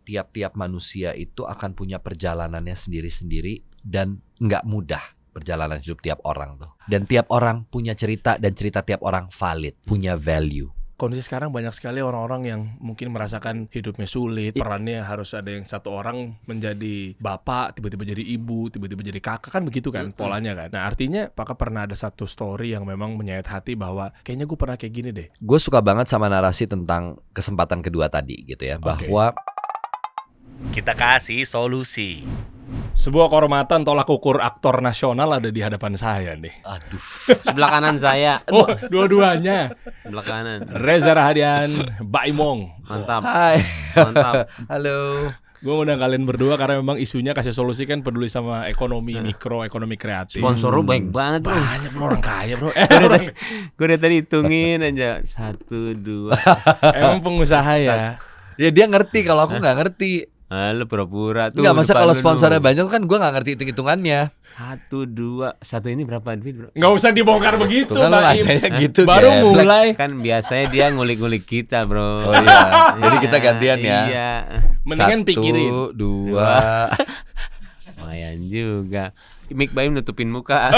tiap-tiap manusia itu akan punya perjalanannya sendiri-sendiri dan nggak mudah perjalanan hidup tiap orang tuh. Dan tiap orang punya cerita dan cerita tiap orang valid, punya value. Kondisi sekarang banyak sekali orang-orang yang mungkin merasakan hidupnya sulit, perannya harus ada yang satu orang menjadi bapak, tiba-tiba jadi ibu, tiba-tiba jadi kakak, kan begitu kan polanya kan. Nah artinya apakah pernah ada satu story yang memang menyayat hati bahwa kayaknya gue pernah kayak gini deh. Gue suka banget sama narasi tentang kesempatan kedua tadi gitu ya, bahwa kita kasih solusi. Sebuah kehormatan tolak ukur aktor nasional ada di hadapan saya nih. aduh, Sebelah kanan saya. Oh, dua-duanya. Sebelah kanan. Reza Rahadian, Baimong. Mantap. hai, Mantap. halo. Gue ngundang kalian berdua karena memang isunya kasih solusi kan peduli sama ekonomi mikro, ekonomi kreatif. Sponsor lu baik banget bro. Banyak bro, orang kaya bro. Gue udah tadi hitungin aja 1, 2. Emang pengusaha ya. Ya dia ngerti kalau aku nggak ngerti. Lu pura-pura tuh. Nggak, masa depan kalau lu sponsornya dulu. banyak kan gue nggak ngerti hitung-hitungannya. 1, 2. 1 ini berapa duit bro? Nggak usah dibongkar begitu, Tuh kan lo Baim. nanyanya gitu, Baru geblek. mulai. Kan biasanya dia ngulik-ngulik kita bro. Oh iya, jadi kita gantian ya. Iya. Mendingan 1, pikirin. 2. Lumayan juga. Mic Baim nutupin muka.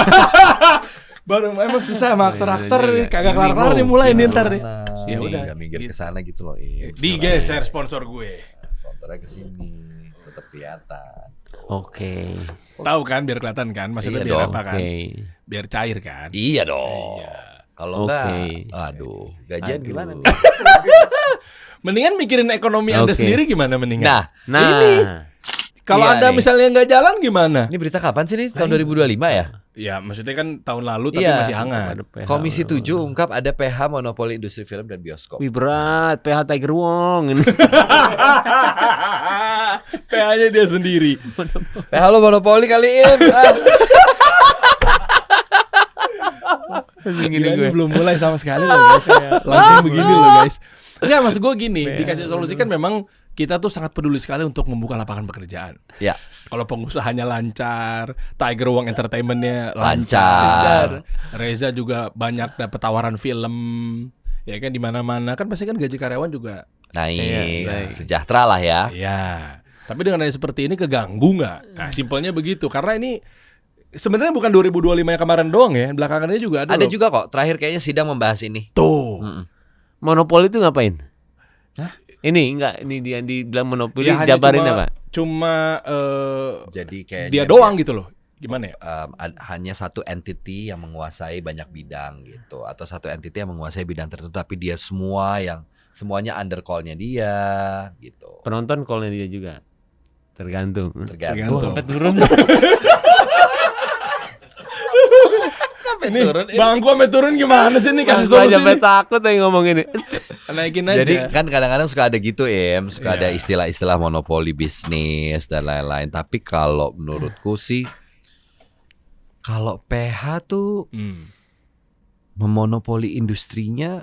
Baru emang susah sama aktor-aktor Iya, kagak ini kelar-kelar nih mau mulai nih gimana? ntar nih. Ya Ya udah. udah minggir ke sana gitu loh. Digeser sponsor gue. Sponsornya ke sini, tetap kelihatan. Oke. Tahu kan biar kelihatan kan? Maksudnya Iya biar dong, apa kan? Oke. Biar cair kan? Iya dong. Iya. Kalau Oke. enggak, aduh, gajian Aduh. gimana nih? Mendingan mikirin ekonomi Anda Oke. sendiri gimana mendingan? Nah, Ini. Kalau Iya Anda nih. misalnya nggak jalan gimana? ini berita kapan sih nih? Tahun 2025 ya? Ya maksudnya kan tahun lalu tapi Iya. masih hangat. Ada PH, Komisi bro. 7 ungkap ada PH monopoli industri film dan bioskop. Wih berat, PH Tiger Wong ini. PH-nya dia sendiri. PH lo monopoli kaliin. Gini Gila, ini gue. belum mulai sama sekali loh guys. Kayak langsung begini loh guys. Enggak, maksud gue gini, dikasih solusi kan memang kita tuh sangat peduli sekali untuk membuka lapangan pekerjaan. Ya, Kalau pengusahanya lancar, Tiger Wong Entertainment-nya Lancar. Reza juga banyak dapat tawaran film. Ya kan di mana-mana kan pasti kan gaji karyawan juga. naik, Iya, sejahtera lah ya. Ya. Tapi dengan adanya seperti ini keganggu nggak? Nah, simpelnya begitu. Karena ini sebenarnya bukan 2025 yang kemarin doang ya, belakangan ini juga ada. Ada loh. juga kok. Terakhir kayaknya sidang membahas ini. Tuh. Monopoli itu ngapain? Hah? Ini enggak, ini dia dibilang monopoli Ya, hanya jabarin cuma- apa? Cuma Jadi kayak dia doang gitu loh. Gimana ya? hanya satu entity yang menguasai banyak bidang gitu, atau satu entity yang menguasai bidang tertentu, tapi dia semuanya under call-nya dia gitu. Penonton call-nya dia juga. Tergantung. Tergantung. Tergantung. Sampai turun. Ini bangku sampai turun gimana sih nih kasih solusi Sampai nih? takut aja ngomong ini. Naikin aja. Jadi kan kadang-kadang suka ada gitu suka ada Iya. istilah-istilah monopoli bisnis dan lain-lain. Tapi kalau menurutku sih, kalau PH tuh memonopoli industrinya,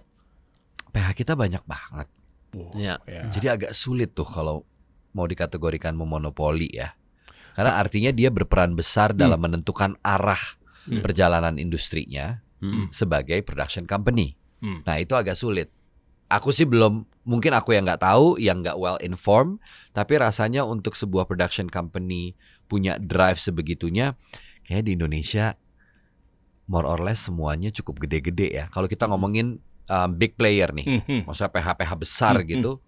PH kita banyak banget. Ya. Jadi agak sulit tuh kalau mau dikategorikan memonopoli ya. Karena artinya dia berperan besar dalam menentukan arah perjalanan industrinya sebagai production company. Nah itu agak sulit. Aku sih mungkin aku yang nggak tahu, yang nggak well informed, tapi rasanya untuk sebuah production company punya drive sebegitunya, kayak di Indonesia more or less semuanya cukup gede-gede ya. Kalau kita ngomongin big player nih, maksudnya PH-PH besar gitu,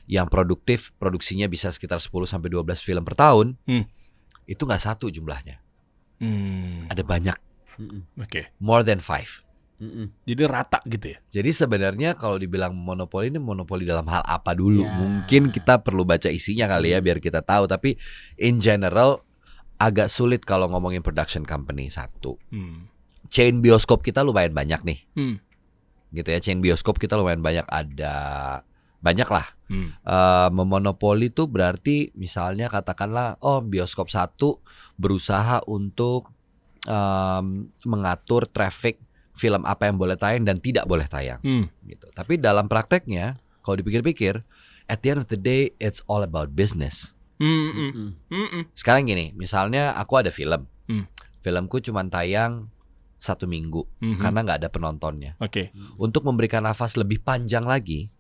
yang produktif, produksinya bisa sekitar 10-12 film per tahun, itu nggak satu jumlahnya. Ada banyak, Oke. more than 5. Jadi rata gitu ya. Jadi sebenarnya kalau dibilang monopoli ini monopoli dalam hal apa dulu? Ya. Mungkin kita perlu baca isinya kali ya biar kita tahu. Tapi in general agak sulit kalau ngomongin production company satu. Chain bioskop kita lumayan banyak nih, gitu ya. Chain bioskop kita lumayan banyak, ada banyak lah. Memonopoli tuh berarti misalnya katakanlah, bioskop satu berusaha untuk mengatur traffic film apa yang boleh tayang dan tidak boleh tayang, gitu. Tapi dalam prakteknya, kalau dipikir-pikir, at the end of the day, it's all about business. Sekarang gini, misalnya aku ada film, filmku cuma tayang 1 minggu karena nggak ada penontonnya. Oke. Untuk memberikan nafas lebih panjang lagi,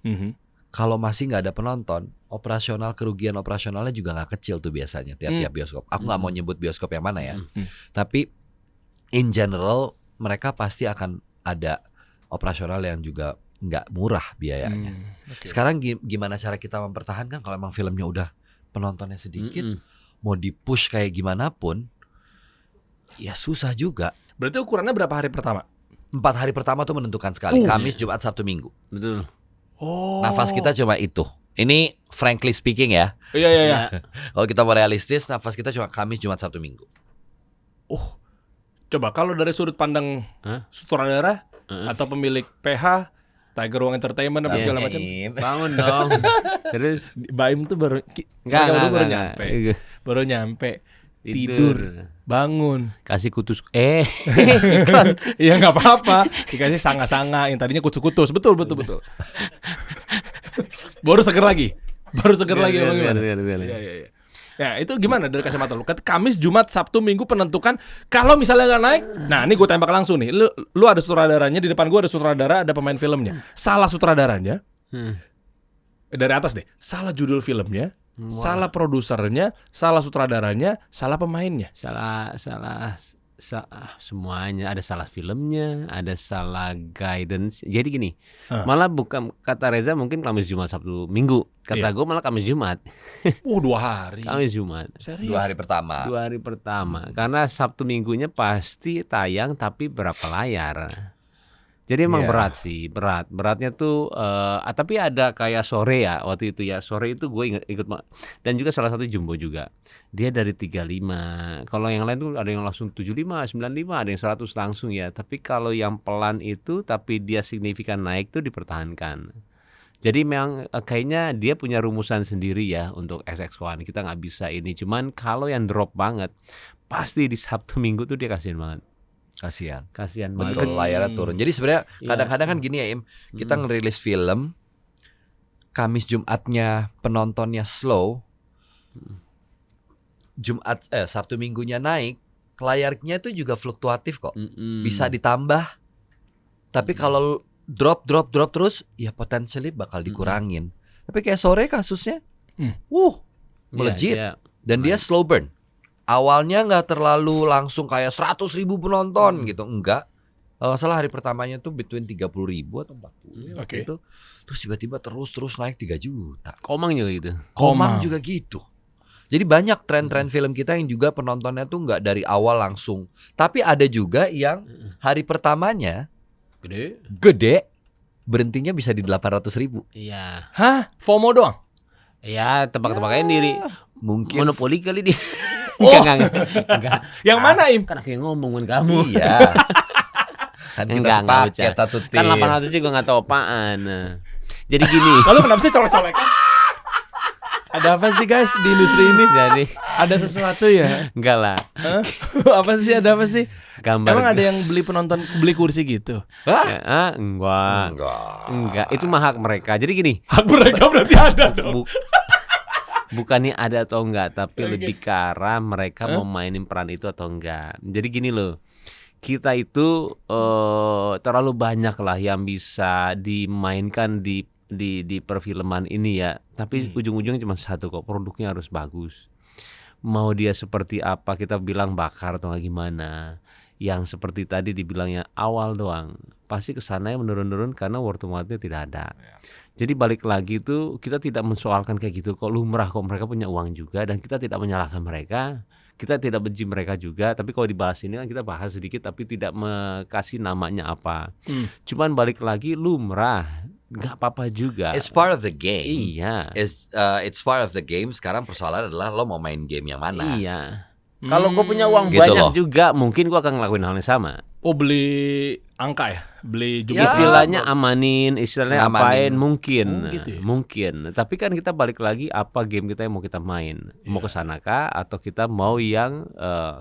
kalau masih nggak ada penonton, operasional, kerugian operasionalnya juga nggak kecil tuh biasanya tiap-tiap bioskop. Aku nggak mau nyebut bioskop yang mana ya, tapi in general mereka pasti akan ada operasional yang juga nggak murah biayanya. Sekarang gimana cara kita mempertahankan kalau emang filmnya udah penontonnya sedikit, mau di-push kayak gimana pun, ya susah juga. Berarti ukurannya berapa hari pertama? 4 hari pertama tuh menentukan sekali. Kamis, Jumat, Sabtu, Minggu. Betul. Oh. Nafas kita cuma itu. Ini frankly speaking ya. Iya. Kalau kita mau realistis, nafas kita cuma Kamis, Jumat, Sabtu, Minggu. Oh. Coba kalau dari sudut pandang sutradara atau pemilik PH, Tiger Wong Entertainment apa segala macam. Bangun dong. Terus Baim tuh baru enggak. baru nyampe tidur, bangun, Kasih kutus. iklan. Iya nggak apa-apa, dikasih sanga-sanga yang tadinya kutus-kutus, betul. Baru seger lagi. Bagaimana? Iya. Ya itu gimana dari kacamata lu? Kamis, Jumat, Sabtu, Minggu penentukan. Kalau misalnya nggak naik, nah ini gue tembak langsung nih. Lu ada sutradaranya, di depan gue ada sutradara, ada pemain filmnya. Salah sutradaranya, dari atas deh. Salah judul filmnya, salah produsernya, salah sutradaranya, salah pemainnya. Salah semuanya, ada salah filmnya, ada salah guidance. Jadi gini, malah bukan kata Reza mungkin Kamis, Jumat, Sabtu, Minggu. Kata gue malah Kamis, Jumat. 2 hari. Kamis, Jumat. Serius? 2 hari pertama. 2 hari pertama. Karena Sabtu Minggunya pasti tayang tapi berapa layar. Jadi emang berat sih, beratnya tuh. Tapi ada kayak sore ya waktu itu ya, sore itu gue ikut dan juga salah satu Jumbo juga. Dia dari 35. Kalau yang lain tuh ada yang langsung 75, 95, ada yang 100 langsung ya. Tapi kalau yang pelan itu tapi dia signifikan naik tuh dipertahankan. Jadi memang kayaknya dia punya rumusan sendiri ya untuk SX1. Kita nggak bisa ini. Cuman kalau yang drop banget, pasti di Sabtu Minggu tuh dia kasihan banget. Kasihan banget. Betul, layarnya turun. Jadi sebenarnya kadang-kadang kan gini ya Im, kita ngerilis film, Kamis Jumatnya penontonnya slow, Sabtu Minggunya naik, layarnya itu juga fluktuatif kok, bisa ditambah. Tapi kalau drop terus, ya potensialnya bakal dikurangin. Tapi kayak sore kasusnya, melejit, dan dia slow burn. Awalnya nggak terlalu langsung kayak 100.000 penonton gitu, enggak. Kalau nggak salah hari pertamanya tuh between 30.000 atau 40 gitu. Terus tiba-tiba terus naik 3 juta. Komang juga gitu. Komang juga gitu. Jadi banyak tren-tren film kita yang juga penontonnya tuh nggak dari awal langsung. Tapi ada juga yang hari pertamanya gede, berhentinya bisa di 800.000. Iya. Hah? FOMO doang? Ya tebak-tebakannya diri. Mungkin Monopoli kali dia. Oh. Enggak. Yang mana Im? Kan aku yang ngomong kan kamu. iya. Kan kita Enggak, sepaket satu tim. Kan 800 juga gak tahu apaan. Nah. Jadi gini. Lalu kenapa sih colek-colekan? Ada apa sih guys di industri ini? Jadi Ada sesuatu ya? enggak lah. Hah? Apa sih? Ada apa sih? Gambar. Emang ada yang beli kursi gitu? Hah? Enggak. Itu mah hak mereka. Jadi gini. Hak mereka berarti ada dong. Bukannya ada atau enggak, tapi lebih ke arah mereka mau mainin peran itu atau enggak. Jadi gini loh, kita itu terlalu banyak lah yang bisa dimainkan di perfilman ini ya. Tapi ujung-ujungnya cuma satu kok, produknya harus bagus. Mau dia seperti apa, kita bilang bakar atau gimana. Yang seperti tadi dibilangnya awal doang, pasti kesananya menurun-menurun karena word of mouth-nya tidak ada. Jadi balik lagi tuh kita tidak mensoalkan kayak gitu, kok lumrah, kok mereka punya uang juga, dan kita tidak menyalahkan mereka, kita tidak benci mereka juga. Tapi kalau dibahas ini kan kita bahas sedikit tapi tidak kasih namanya apa. Cuman balik lagi lumrah, nggak apa-apa juga. It's part of the game. Iya. It's part of the game. Sekarang persoalan adalah lo mau main game yang mana. Iya. Kalau gue punya uang Gitu banyak loh. juga, mungkin gue akan ngelakuin hal yang sama. Oh beli angka ya? Beli jumlah. Ya. Istilahnya amanin, istilahnya Ngamanin. apain mungkin, gitu ya? mungkin. Tapi kan kita balik lagi apa game kita yang mau kita main, mau ke sana kah atau kita mau yang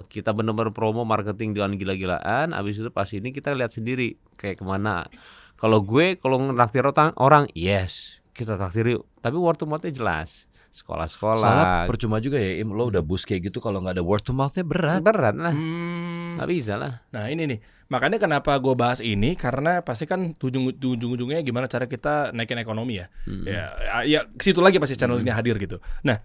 kita benar-benar promo marketing dengan gila-gilaan. Abis itu pas ini kita lihat sendiri kayak kemana. Kalau ngeraktir orang, yes kita traktir yuk. Tapi word to mouth-nya jelas. Sekolah-sekolah. Soalnya percuma juga ya Im, lo udah boost kayak gitu kalau nggak ada word to mouth-nya berat. Berat lah. Nggak bisa lah. Nah ini nih, makanya kenapa gue bahas ini, karena pasti kan ujung-ujungnya gimana cara kita naikin ekonomi ya. Ya ke situ lagi pasti channel ini hadir gitu. Nah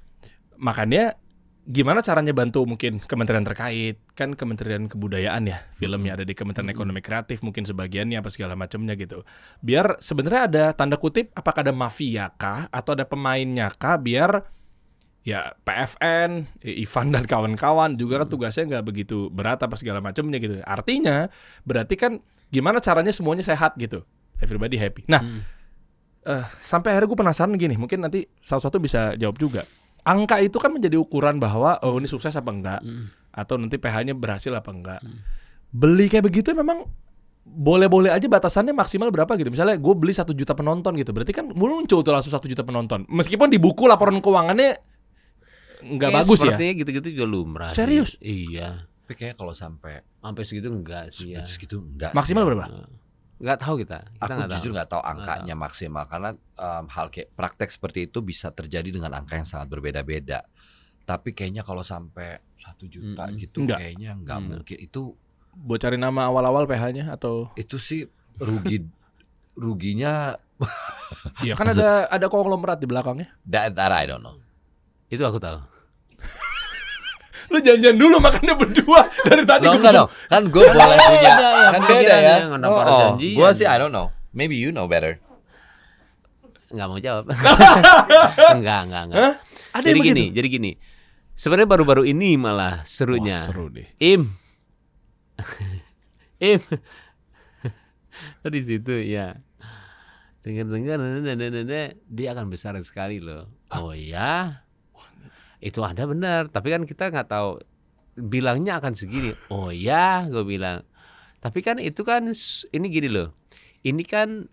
makanya gimana caranya bantu mungkin kementerian terkait, kan Kementerian Kebudayaan ya, filmnya ada di Kementerian Ekonomi Kreatif mungkin sebagiannya apa segala macamnya gitu. Biar sebenarnya ada tanda kutip apakah ada mafia kah atau ada pemainnya kah, biar ya PFN, Ivan dan kawan-kawan juga kan tugasnya nggak begitu berat apa segala macamnya gitu. Artinya berarti kan gimana caranya semuanya sehat gitu, everybody happy. Nah sampai akhirnya gue penasaran gini, mungkin nanti salah satu bisa jawab juga. Angka itu kan menjadi ukuran bahwa oh ini sukses apa enggak, atau nanti PH-nya berhasil apa enggak. Beli kayak begitu memang boleh-boleh aja, batasannya maksimal berapa gitu. Misalnya gue beli 1 juta penonton gitu, berarti kan muncul tuh langsung 1 juta penonton. Meskipun di buku laporan keuangannya nggak bagus ya. Sepertinya gitu-gitu juga lumrah. Serius? Iya. Tapi kayak kalau sampai Segitu enggak sih ya. segitu enggak. Maksimal sih. berapa? Nggak tahu kita. Aku nggak jujur tahu. nggak tahu angkanya maksimal, karena hal kayak praktek seperti itu bisa terjadi dengan angka yang sangat berbeda-beda. Tapi kayaknya kalau sampai 1 juta gitu Enggak. kayaknya nggak mungkin. Itu Buat cari nama awal-awal PH-nya atau sih ruginya iya kan ada konglomerat di belakangnya. that I don't know. Itu aku tahu. Lu janjian dulu makanya berdua dari tadi. No, enggak dong. Kan gue boleh punya. Kan beda ya. Kenapa harus janjian? Gue sih I don't know. Maybe you know better. Nggak mau jawab. Enggak. Hah? Ada yang begitu? Jadi gini. Sebenarnya baru-baru ini malah serunya. Wah, seru nih. Im. Di situ ya. Dengar dia akan besar sekali loh. Oh ya. Itu ada benar, tapi kan kita nggak tahu, bilangnya akan segini. Oh ya, gue bilang. Tapi kan itu kan ini gini loh. Ini kan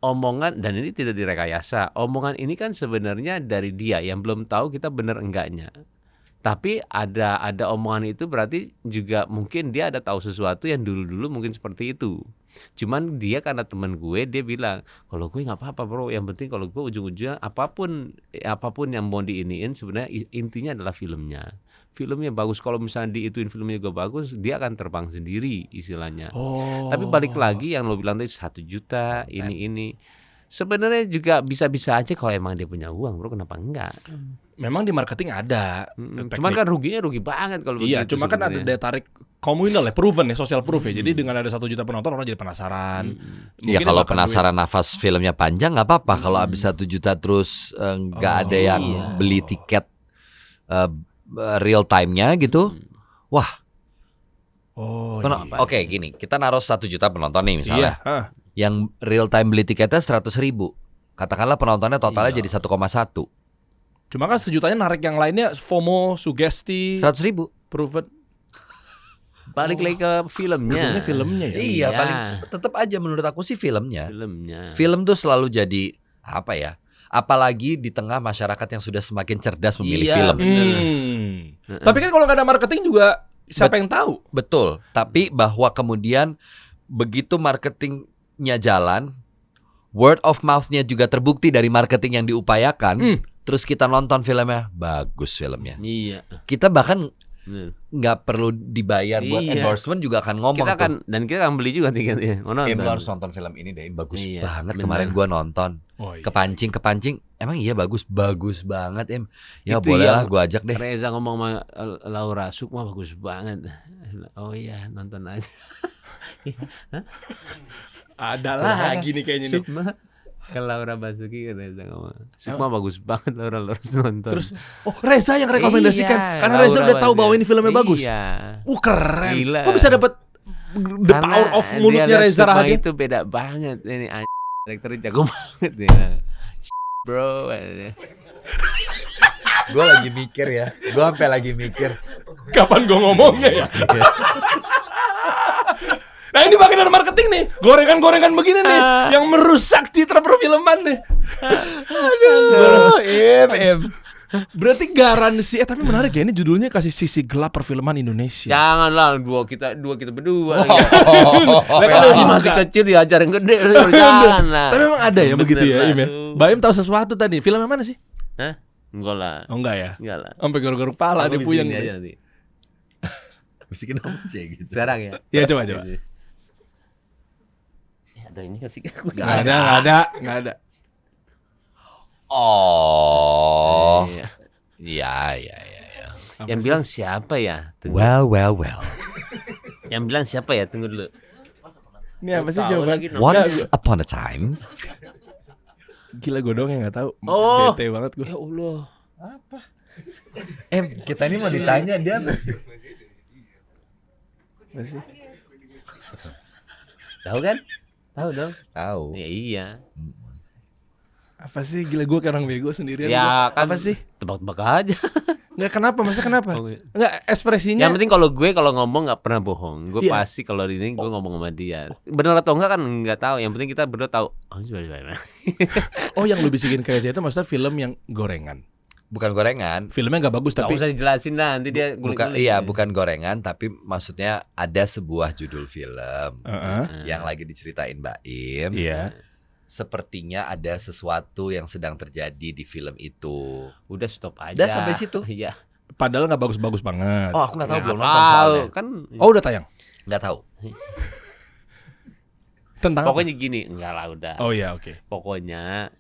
omongan, dan ini tidak direkayasa. Omongan ini kan sebenarnya dari dia yang belum tahu kita benar enggaknya. Tapi ada omongan itu berarti juga mungkin dia ada tahu sesuatu yang dulu-dulu mungkin seperti itu. Cuman dia karena teman gue, dia bilang kalau gue nggak apa-apa bro, yang penting kalau gue ujung-ujungnya apapun yang mau diiniin sebenarnya intinya adalah filmnya bagus. Kalau misalnya diituin filmnya juga bagus, dia akan terbang sendiri istilahnya. Tapi balik lagi yang lo bilang tadi 1 juta ini sebenarnya juga bisa-bisa aja kalau emang dia punya uang bro, kenapa enggak? Memang di marketing ada. Cuman kan ruginya rugi banget kalau Iya, begitu. cuma kan ada daya tarik komunal ya, proven ya, social proof ya. Jadi dengan ada 1 juta penonton orang jadi penasaran. Ya kalau penasaran nafas filmnya panjang nggak apa-apa. Kalau habis 1 juta terus nggak ada yang beli tiket real time-nya gitu. Wah. Oke, gini, kita naruh 1 juta penonton nih misalnya. Iya. Yang real time beli tiketnya 100.000. Katakanlah penontonnya totalnya jadi 1,1. Cuma kan sejutanya narik yang lainnya, FOMO, sugesti, 100.000. proven. Balik lagi ke filmnya. Ujungnya filmnya ya. Iya, paling tetap aja menurut aku sih filmnya. Filmnya. Film tuh selalu jadi apa ya? Apalagi di tengah masyarakat yang sudah semakin cerdas memilih Iya, film. Tapi kan kalau nggak ada marketing juga siapa yang tahu? Betul. Tapi bahwa kemudian begitu marketingnya jalan, word of mouth-nya juga terbukti dari marketing yang diupayakan. Terus kita nonton filmnya, bagus filmnya. Iya. Kita bahkan nggak perlu dibayar buat endorsement juga akan ngomong. Kita akan beli juga tiketnya. Lo harus nonton film ini deh, bagus banget. bener. Kemarin gua nonton. Kepancing. Emang iya bagus banget Em. Ya Itu boleh yang lah, gua ajak deh. Reza ngomong sama Laura Sukma bagus banget. Oh iya, nonton aja. Ada lagi nih kayaknya nih. Sukma ke Laura Basuki kan Reza ngomong. Sukma bagus banget, Laura harus nonton. Terus Reza yang rekomendasikan karena Laura Reza udah tahu bahwa ini filmnya bagus. Iya. Keren. Gila. Kok bisa dapat the power of mulutnya Reza Sukma Rahadian? itu beda banget. Ini direkturnya jago banget ya. Bro. Gua lagi mikir ya. Gua sampai lagi mikir. Kapan gua ngomongnya ya? Nah ini bagian dari marketing nih, gorengan-gorengan begini nih yang merusak citra perfilman nih. Aduh, Em. Berarti garansi, tapi menarik ya, ini judulnya kasih sisi gelap perfilman Indonesia. Janganlah dua kita berdua. Masih Kecil diajarin gede, janganlah. Tapi memang ada ya begitu ya, Im ya. Baim tahu sesuatu tadi, film yang mana sih? Hah? Enggak lah. Oh enggak ya? Enggak lah. Sampai garuk-garuk pala dia puyeng. Aja nanti. Bisikin apa C gitu. Sekarang ya. Ya coba. Ya, ada ini kasih. Nggak ada. Oh. Iya. Ya. Yang bilang siapa ya? Tunggu. Well. Yang bilang siapa ya? Tunggu dulu. Ini apa sih Tahu jawaban? lagi, Once upon a time. Gila gue doang yang nggak tahu. Oh. Bete banget gue. Ya Allah. Kita ini mau ditanya dia. Apa sih? Tahu kan? Tahu dong. Tahu. Ya iya. Apa sih? Gila gue kayak orang bego sendirian. Ya Gua. kan Apa sih? Tebak-tebak aja. Nggak kenapa? Maksudnya kenapa? Oh, iya. Nggak ekspresinya. Yang penting kalau ngomong nggak pernah bohong. Gue Iya. pasti kalau ini gue ngomong sama dia. Benar atau enggak kan nggak tahu. Yang penting kita berdua tahu. Oh, coba. Oh, yang lu bisikin ke Reza itu maksudnya film yang gorengan. Bukan gorengan. Filmnya nggak bagus Gak tapi usah dijelasin dah, nanti dia Bukan gorengan, tapi maksudnya ada sebuah judul film yang lagi diceritain Mbak Im. Iya. Sepertinya ada sesuatu yang sedang terjadi di film itu. Udah stop aja. Udah sampai situ. Iya. Padahal nggak bagus-bagus banget. Oh, aku nggak tahu, Ya, belum nggak nonton tahu. soalnya. Kan Oh, udah tayang. Nggak tahu. Tentang pokoknya gini, enggak lah udah. apa? Oh iya, oke. Pokoknya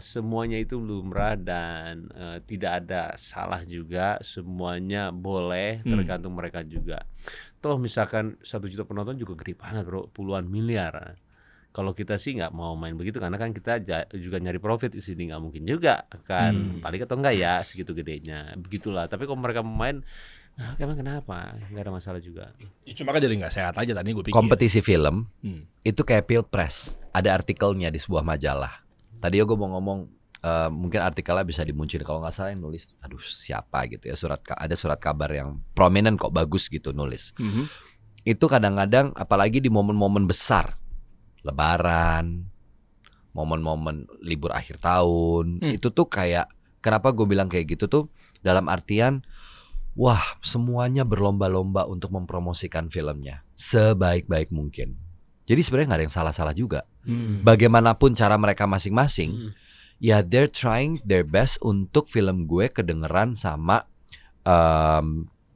semuanya itu lumrah dan tidak ada salah juga, semuanya boleh, tergantung mereka juga. Toh misalkan 1 juta penonton juga gede banget bro, puluhan miliar. Kalau kita sih nggak mau main begitu karena kan kita juga nyari profit di sini, nggak mungkin juga kan, balik atau enggak ya segitu gedenya, begitulah. Tapi kalau mereka mau main, nah, emang kenapa? Nggak ada masalah juga. Ya, cuma kan jadi nggak sehat aja tadi gue pikir. Kompetisi film Hmm. itu kayak Pilpres. Ada artikelnya di sebuah majalah. Tadi gue mau ngomong mungkin artikelnya bisa dimunculin, kalau nggak salah yang nulis, aduh siapa gitu ya, ada surat kabar yang prominent kok, bagus gitu nulis. Itu kadang-kadang apalagi di momen-momen besar, Lebaran, momen-momen libur akhir tahun, itu tuh kayak, kenapa gue bilang kayak gitu tuh, dalam artian wah semuanya berlomba-lomba untuk mempromosikan filmnya sebaik-baik mungkin. Jadi sebenarnya nggak ada yang salah-salah juga. Bagaimanapun cara mereka masing-masing, ya they're trying their best untuk film gue kedengeran sama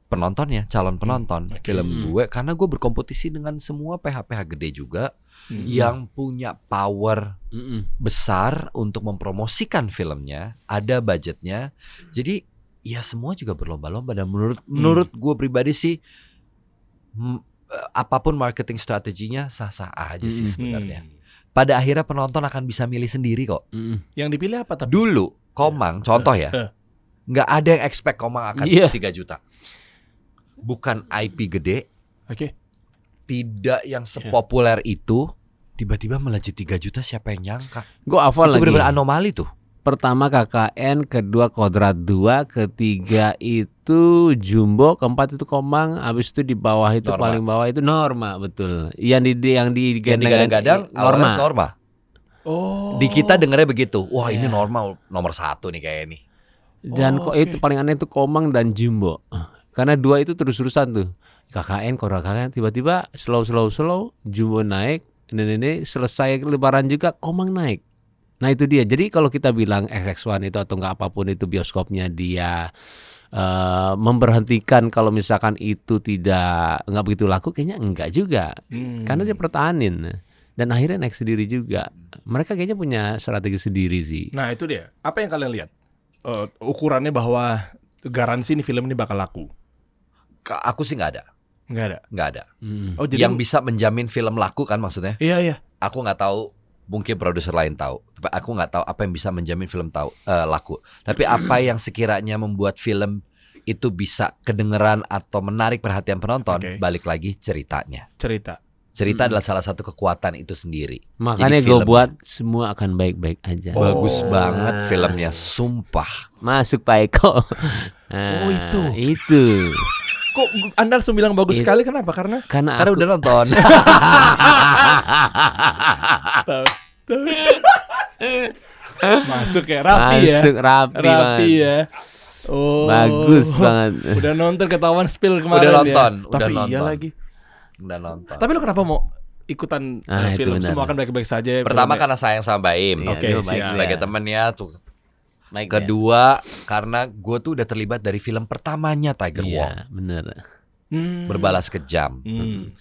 penontonnya, calon penonton film gue, karena gue berkompetisi dengan semua PH-PH gede juga yang punya power besar untuk mempromosikan filmnya, ada budgetnya. Jadi ya semua juga berlomba-lomba, dan menurut gue pribadi sih apapun marketing strateginya sah-sah aja sih sebenarnya. Pada akhirnya penonton akan bisa milih sendiri kok. Yang dipilih apa tapi? Dulu Komang contoh ya, nggak ada yang expect Komang akan 3 juta. Bukan IP gede, tidak yang sepopuler itu, tiba-tiba melejit 3 juta, siapa yang nyangka? Gue hafal Itu lagi. benar-benar anomali tuh. Pertama KKN, kedua Kodrat 2, ketiga itu Jumbo, keempat itu Komang, habis itu di bawah itu Norma. paling bawah itu Norma, betul. Yang Digadang-gadang awalnya Norma. Oh. Di kita dengernya begitu. Wah ini Norma nomor 1 nih kayak ini. Dan kok itu paling aneh itu Komang dan Jumbo. Karena 2 itu terus-terusan tuh. KKN, Kodrat KKN, tiba-tiba slow, Jumbo naik, ini selesai Lebaran juga Komang naik. Nah itu dia. Jadi kalau kita bilang XX1 itu atau enggak apapun itu bioskopnya dia memberhentikan kalau misalkan itu enggak begitu laku, kayaknya enggak juga. Karena dia pertahanin dan akhirnya naik sendiri juga. Mereka kayaknya punya strategi sendiri sih. Nah itu dia. Apa yang kalian lihat? Ukurannya bahwa garansi nih film ini bakal laku. Aku sih nggak ada. Nggak ada. Oh, jadi Yang bisa menjamin film laku kan maksudnya? Iya. Aku nggak tahu. Mungkin produser lain tahu, tapi aku nggak tahu apa yang bisa menjamin film laku. Tapi apa yang sekiranya membuat film itu bisa kedengeran atau menarik perhatian penonton, balik lagi ceritanya. Cerita adalah salah satu kekuatan itu sendiri. Makanya gue buat semua akan baik-baik aja. Bagus banget filmnya, sumpah. Masuk Pak Eko. Oh itu. Itu. Kok Anda langsung bilang bagus sekali? Kenapa? Karena Karena udah nonton. Masuk ya, rapi ya. Masuk rapi ya. Oh. Bagus banget. Udah nonton, ketahuan spill kemarin Udah nonton, ya. udah Tapi iya nonton. lagi. Udah nonton. Tapi lo kenapa mau ikutan itu film? benar. Semua akan baik-baik saja. Pertama filmnya. karena sayang sama Baim. Iya, Oke, dia siap. baik Sebagai ya. temennya tuh. Baik Kedua karena gue tuh udah terlibat dari film pertamanya Tiger ya. Wong. Iya, bener. berbalas kejam. Hmm.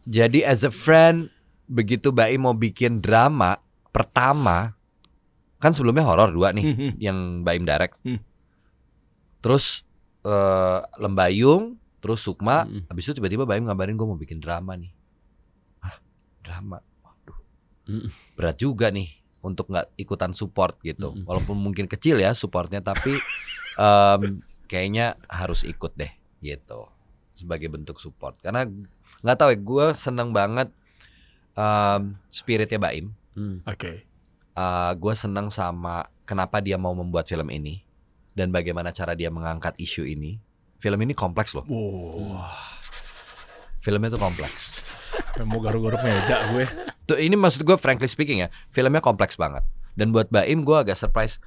Jadi as a friend, begitu Baim mau bikin drama pertama, kan sebelumnya horor 2 nih yang Baim direct. Terus Lembayung, terus Sukma, habis itu tiba-tiba Baim ngabarin gue mau bikin drama nih. Hah, drama? Waduh, berat juga nih untuk nggak ikutan support gitu. Walaupun mungkin kecil ya supportnya, tapi kayaknya harus ikut deh gitu sebagai bentuk support. Karena nggak tahu ya, gue seneng banget spiritnya Baim. Oke. Gue seneng sama kenapa dia mau membuat film ini dan bagaimana cara dia mengangkat isu ini. Film ini kompleks loh. Wah, Filmnya tuh kompleks. mau garuk-garuk meja gue. Tuh ini maksud gue frankly speaking ya, filmnya kompleks banget. Dan buat Baim gue agak surprise.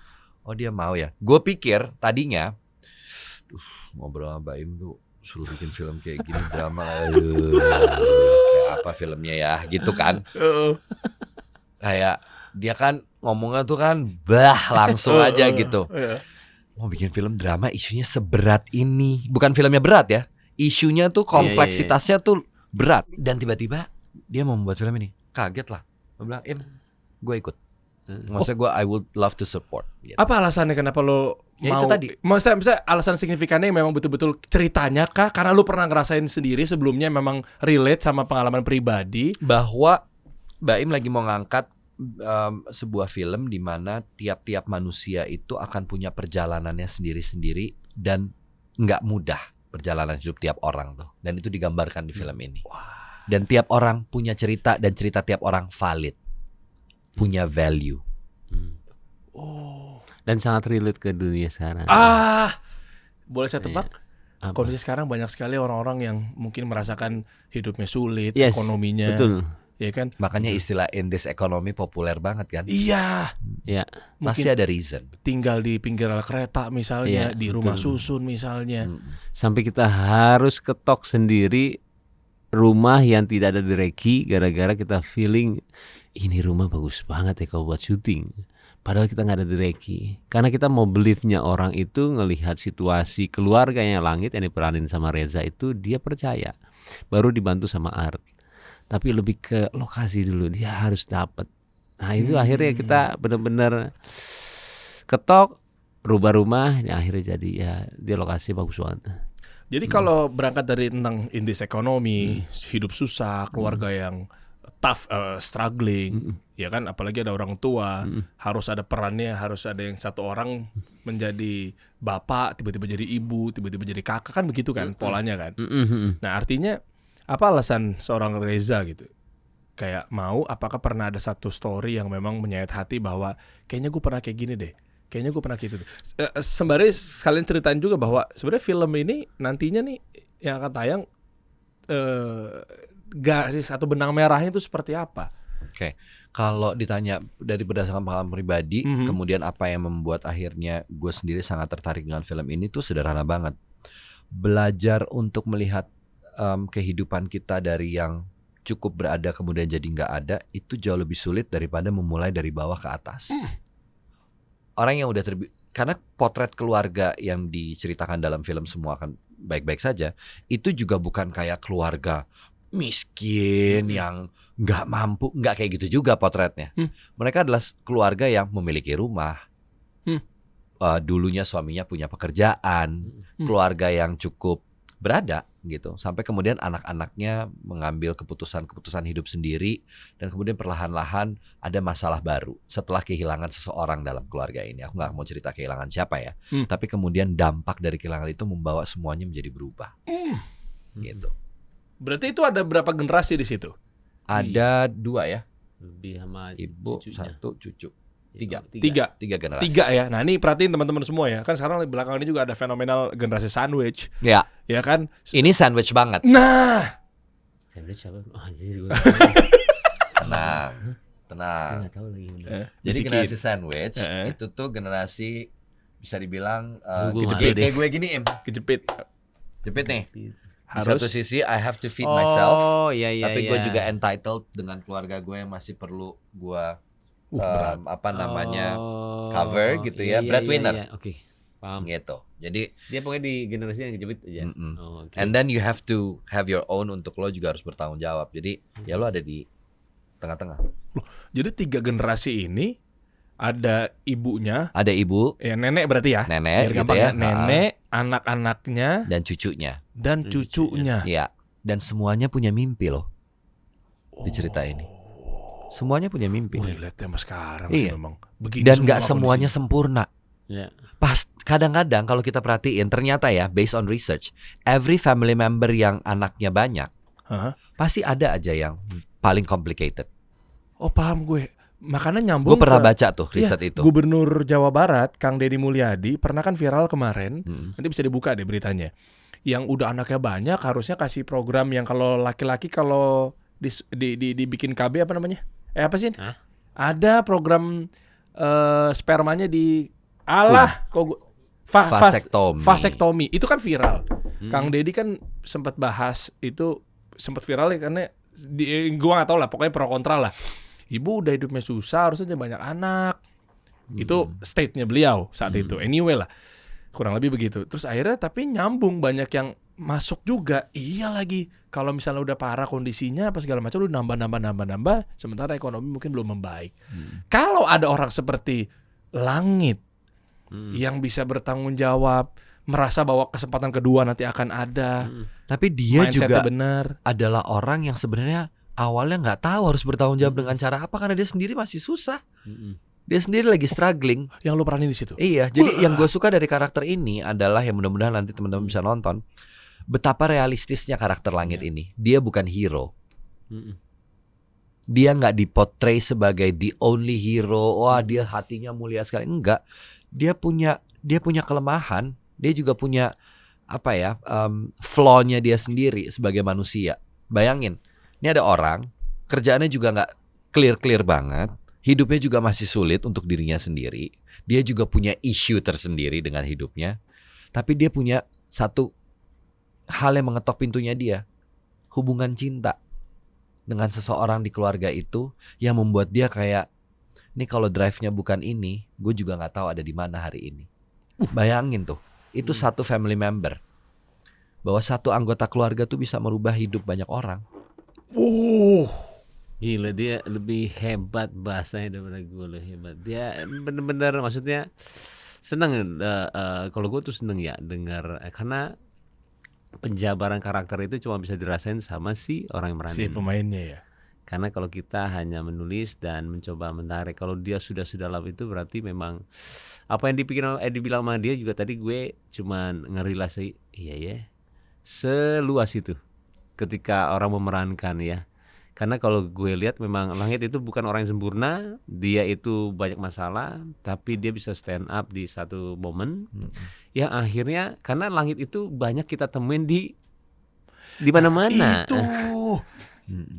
Oh dia mau ya. Gue pikir tadinya, ngobrol sama Baim tuh suruh bikin film kayak gini drama, kayak apa filmnya ya, gitu kan? Kayak dia kan ngomongnya tuh kan, langsung aja gitu. Mau bikin film drama isunya seberat ini. Bukan filmnya berat ya, isunya tuh kompleksitasnya tuh berat. Dan tiba-tiba dia mau membuat film ini, kaget lah. Gue bilang, gue ikut. Maksudnya gue I would love to support gitu. Apa alasannya kenapa lo Ya, mau? itu tadi. Maksudnya alasan signifikannya memang betul-betul ceritanya kah? Karena lo pernah ngerasain sendiri sebelumnya, memang relate sama pengalaman pribadi. Bahwa Baim lagi mau ngangkat sebuah film di mana tiap-tiap manusia itu akan punya perjalanannya sendiri-sendiri dan nggak mudah perjalanan hidup tiap orang tuh. Dan itu digambarkan di film ini. Dan tiap orang punya cerita dan cerita tiap orang valid, punya value. Dan sangat relate ke dunia sekarang. Boleh saya tebak? Apa? Kondisi sekarang banyak sekali orang-orang yang mungkin merasakan hidupnya sulit, Yes, ekonominya, betul. ya kan? Makanya istilah in this economy populer banget kan. Iya, Ya, Pasti mungkin ada reason. tinggal di pinggir rel kereta misalnya, Iya, di rumah betul. susun misalnya. sampai kita harus ketok sendiri rumah yang tidak ada direki gara-gara kita feeling ini rumah bagus banget ya kalau buat syuting. Padahal kita nggak ada direki. Karena kita mau believe-nya orang itu ngelihat situasi keluarganya Langit yang diperanin sama Reza itu dia percaya. Baru dibantu sama Art. Tapi lebih ke lokasi dulu, dia harus dapat. Nah itu akhirnya kita benar-benar ketok, rubah rumah, ya akhirnya jadi ya dia lokasi bagus banget. Jadi kalau berangkat dari tentang in this economy, hidup susah, keluarga yang tough, struggling, ya kan, apalagi ada orang tua, harus ada perannya, harus ada yang satu orang menjadi bapak, tiba-tiba jadi ibu, tiba-tiba jadi kakak, kan begitu kan polanya kan. Nah artinya apa alasan seorang Reza gitu kayak mau, apakah pernah ada satu story yang memang menyayat hati bahwa kayaknya gue pernah kayak gini deh, kayaknya gue pernah kayak gitu. Sembari sekalian ceritain juga bahwa sebenarnya film ini nantinya nih yang akan tayang, garis atau benang merahnya itu seperti apa? Oke. Kalau ditanya dari berdasarkan pengalaman pribadi, kemudian apa yang membuat akhirnya gue sendiri sangat tertarik dengan film ini tuh sederhana banget. Belajar untuk melihat kehidupan kita dari yang cukup berada kemudian jadi nggak ada itu jauh lebih sulit daripada memulai dari bawah ke atas. Orang yang udah karena potret keluarga yang diceritakan dalam film semua akan baik-baik saja, itu juga bukan kayak keluarga miskin yang nggak mampu, nggak kayak gitu juga potretnya. Mereka adalah keluarga yang memiliki rumah, dulunya suaminya punya pekerjaan, keluarga yang cukup berada gitu, sampai kemudian anak-anaknya mengambil keputusan hidup sendiri dan kemudian perlahan-lahan ada masalah baru setelah kehilangan seseorang dalam keluarga ini. Aku nggak mau cerita kehilangan siapa ya, tapi kemudian dampak dari kehilangan itu membawa semuanya menjadi berubah, gitu. Berarti itu ada berapa generasi di situ? Ada 2 ya, Lebih sama ibu cucunya. 1 cucu, 3 Tiga generasi. 3 ya. Nah ini perhatiin teman-teman semua ya. Kan sekarang belakangan ini juga ada fenomenal generasi sandwich, Ya, ya kan? ini sandwich banget. Nah, Sandwich apa? Jadi gue Tenang. nggak tahu lagi. Jadi bisikin. generasi sandwich itu tuh generasi bisa dibilang kayak gue gini, Kejepit. jepit nih. Di Harus. satu sisi I have to feed myself, Oh iya iya. tapi gue iya. juga entitled dengan keluarga gue yang masih perlu gue Berat. apa namanya Oh, cover gitu ya, iya, breadwinner. iya, iya. Oke. Paham. gitu. Jadi Dia pokoknya di generasi yang kejepit aja. Oh, oke. and then you have to have your own, untuk lo juga harus bertanggung jawab. Jadi ya lo ada di tengah-tengah. Jadi 3 generasi ini ada ibunya, Ada ibu, ya nenek berarti ya. nenek Biar gitu gampang ya, nenek, anak-anaknya, dan cucunya. dan cucunya. Iya. Dan semuanya punya mimpi loh di cerita ini. Semuanya punya mimpi. Relate sama sekarang sih Iya. memang. Begini Dan semua nggak semuanya kondisi. sempurna. Ya. Pas kadang-kadang kalau kita perhatiin, ternyata ya based on research, every family member yang anaknya banyak, Hah? pasti ada aja yang paling complicated. Oh paham gue. Makanya nyambung Gue pernah ke baca tuh riset itu. Gubernur Jawa Barat, Kang Deddy Mulyadi, pernah kan viral kemarin. Mm. Nanti bisa dibuka deh beritanya. Yang udah anaknya banyak harusnya kasih program yang kalau laki-laki kalau dibikin KB apa namanya? Apa sih? Hah? Ada program spermanya di kok Vasektomi. vasektomi. Itu kan viral. Hmm. Kang Deddy kan sempat bahas itu, sempat viral ya karena gua nggak tahu lah, pokoknya pro kontra lah. Ibu udah hidupnya susah, harusnya dia banyak anak. Itu state-nya beliau saat itu. Anyway lah. Kurang lebih begitu. Terus akhirnya tapi nyambung, banyak yang masuk juga. Iya lagi. Kalau misalnya udah parah kondisinya apa segala macam, lu nambah, sementara ekonomi mungkin belum membaik. Kalau ada orang seperti Langit yang bisa bertanggung jawab, merasa bahwa kesempatan kedua nanti akan ada, Tapi dia mindsetnya juga benar. adalah orang yang sebenarnya awalnya nggak tahu harus bertanggung jawab dengan cara apa, karena dia sendiri masih susah. Dia sendiri lagi struggling. Yang lu peranin di situ. Iya, jadi yang gue suka dari karakter ini adalah, yang mudah-mudahan nanti teman-teman bisa nonton, betapa realistisnya karakter Langit ini. Dia bukan hero. Dia nggak dipotray sebagai the only hero. Wah, dia hatinya mulia sekali. Enggak. Dia punya kelemahan. Dia juga punya flaw-nya dia sendiri sebagai manusia. Bayangin, ini ada orang kerjaannya juga nggak clear banget. Hidupnya juga masih sulit untuk dirinya sendiri. Dia juga punya issue tersendiri dengan hidupnya. Tapi dia punya satu hal yang mengetok pintunya dia. Hubungan cinta dengan seseorang di keluarga itu yang membuat dia kayak, nih kalau drive-nya bukan ini, gue juga gak tahu ada di mana hari ini. Bayangin tuh, itu satu family member. Bahwa satu anggota keluarga tuh bisa merubah hidup banyak orang. Gila, dia lebih hebat bahasanya daripada gue, lebih hebat. Dia bener-bener, maksudnya seneng. Kalau gue tuh seneng ya dengar, karena penjabaran karakter itu cuma bisa dirasain sama si orang yang Si meranin. pemainnya ya. Karena kalau kita hanya menulis dan mencoba menarik, kalau dia sudah dalam itu berarti memang apa yang dibilang sama dia juga tadi, gue cuman ngerilas sih. Iya ya, seluas itu ketika orang memerankan ya. Karena kalau gue lihat memang Langit itu bukan orang yang sempurna, dia itu banyak masalah, tapi dia bisa stand up di satu momen yang akhirnya, karena Langit itu banyak kita temuin di mana-mana. Itu.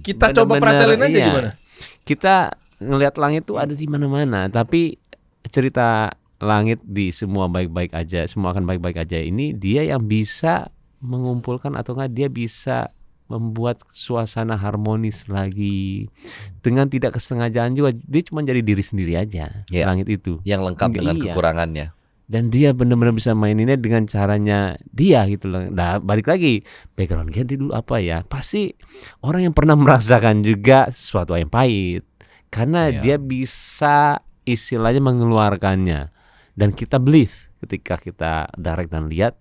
Kita coba Bener-bener, pretelin aja iya. gimana? Kita ngelihat Langit itu ada di mana-mana, tapi cerita Langit di semua baik-baik aja, semua akan baik-baik aja ini, dia yang bisa mengumpulkan atau enggak dia bisa membuat suasana harmonis lagi dengan tidak kesengajaan juga. Dia cuma jadi diri sendiri aja. Iya. Langit itu, Yang lengkap dengan Iya. kekurangannya. dan dia benar-benar bisa maininnya dengan caranya dia gitu loh. Nah, balik lagi background Ganti dulu apa ya? Pasti orang yang pernah merasakan juga sesuatu yang pahit, karena Iya. dia bisa istilahnya mengeluarkannya, dan kita believe ketika kita direct dan lihat,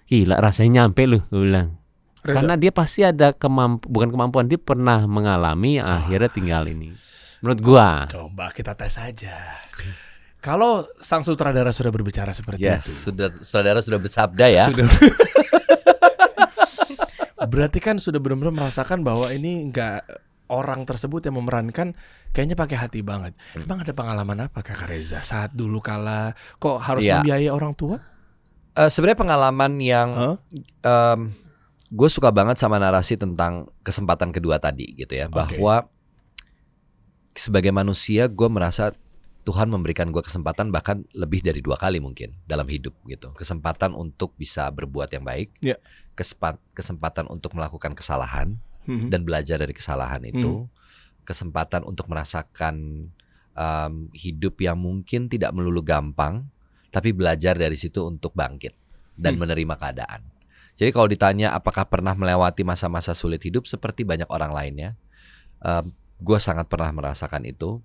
gila rasanya nyampe loh, gue bilang. Reza, Karena dia pasti ada bukan kemampuan, dia pernah mengalami yang akhirnya tinggal ini. Menurut gua. coba kita tes aja. Kalau sang sutradara sudah berbicara seperti Yes, itu, saudara sudah bersabda ya. sudah berarti kan sudah benar-benar merasakan bahwa ini enggak, orang tersebut yang memerankan kayaknya pakai hati banget. Emang ada pengalaman apa Kakak Reza saat dulu kala kok harus Iya. membiayai orang tua? Sebenarnya pengalaman yang Hah? gue suka banget sama narasi tentang kesempatan kedua tadi gitu ya. Oke. Bahwa sebagai manusia gue merasa Tuhan memberikan gue kesempatan bahkan lebih dari 2 kali mungkin dalam hidup gitu. Kesempatan untuk bisa berbuat yang baik, Iya. Kesempatan untuk melakukan kesalahan Mhm. dan belajar dari kesalahan itu, kesempatan untuk merasakan hidup yang mungkin tidak melulu gampang, tapi belajar dari situ untuk bangkit dan menerima keadaan. Jadi kalau ditanya apakah pernah melewati masa-masa sulit hidup seperti banyak orang lainnya, gue sangat pernah merasakan itu.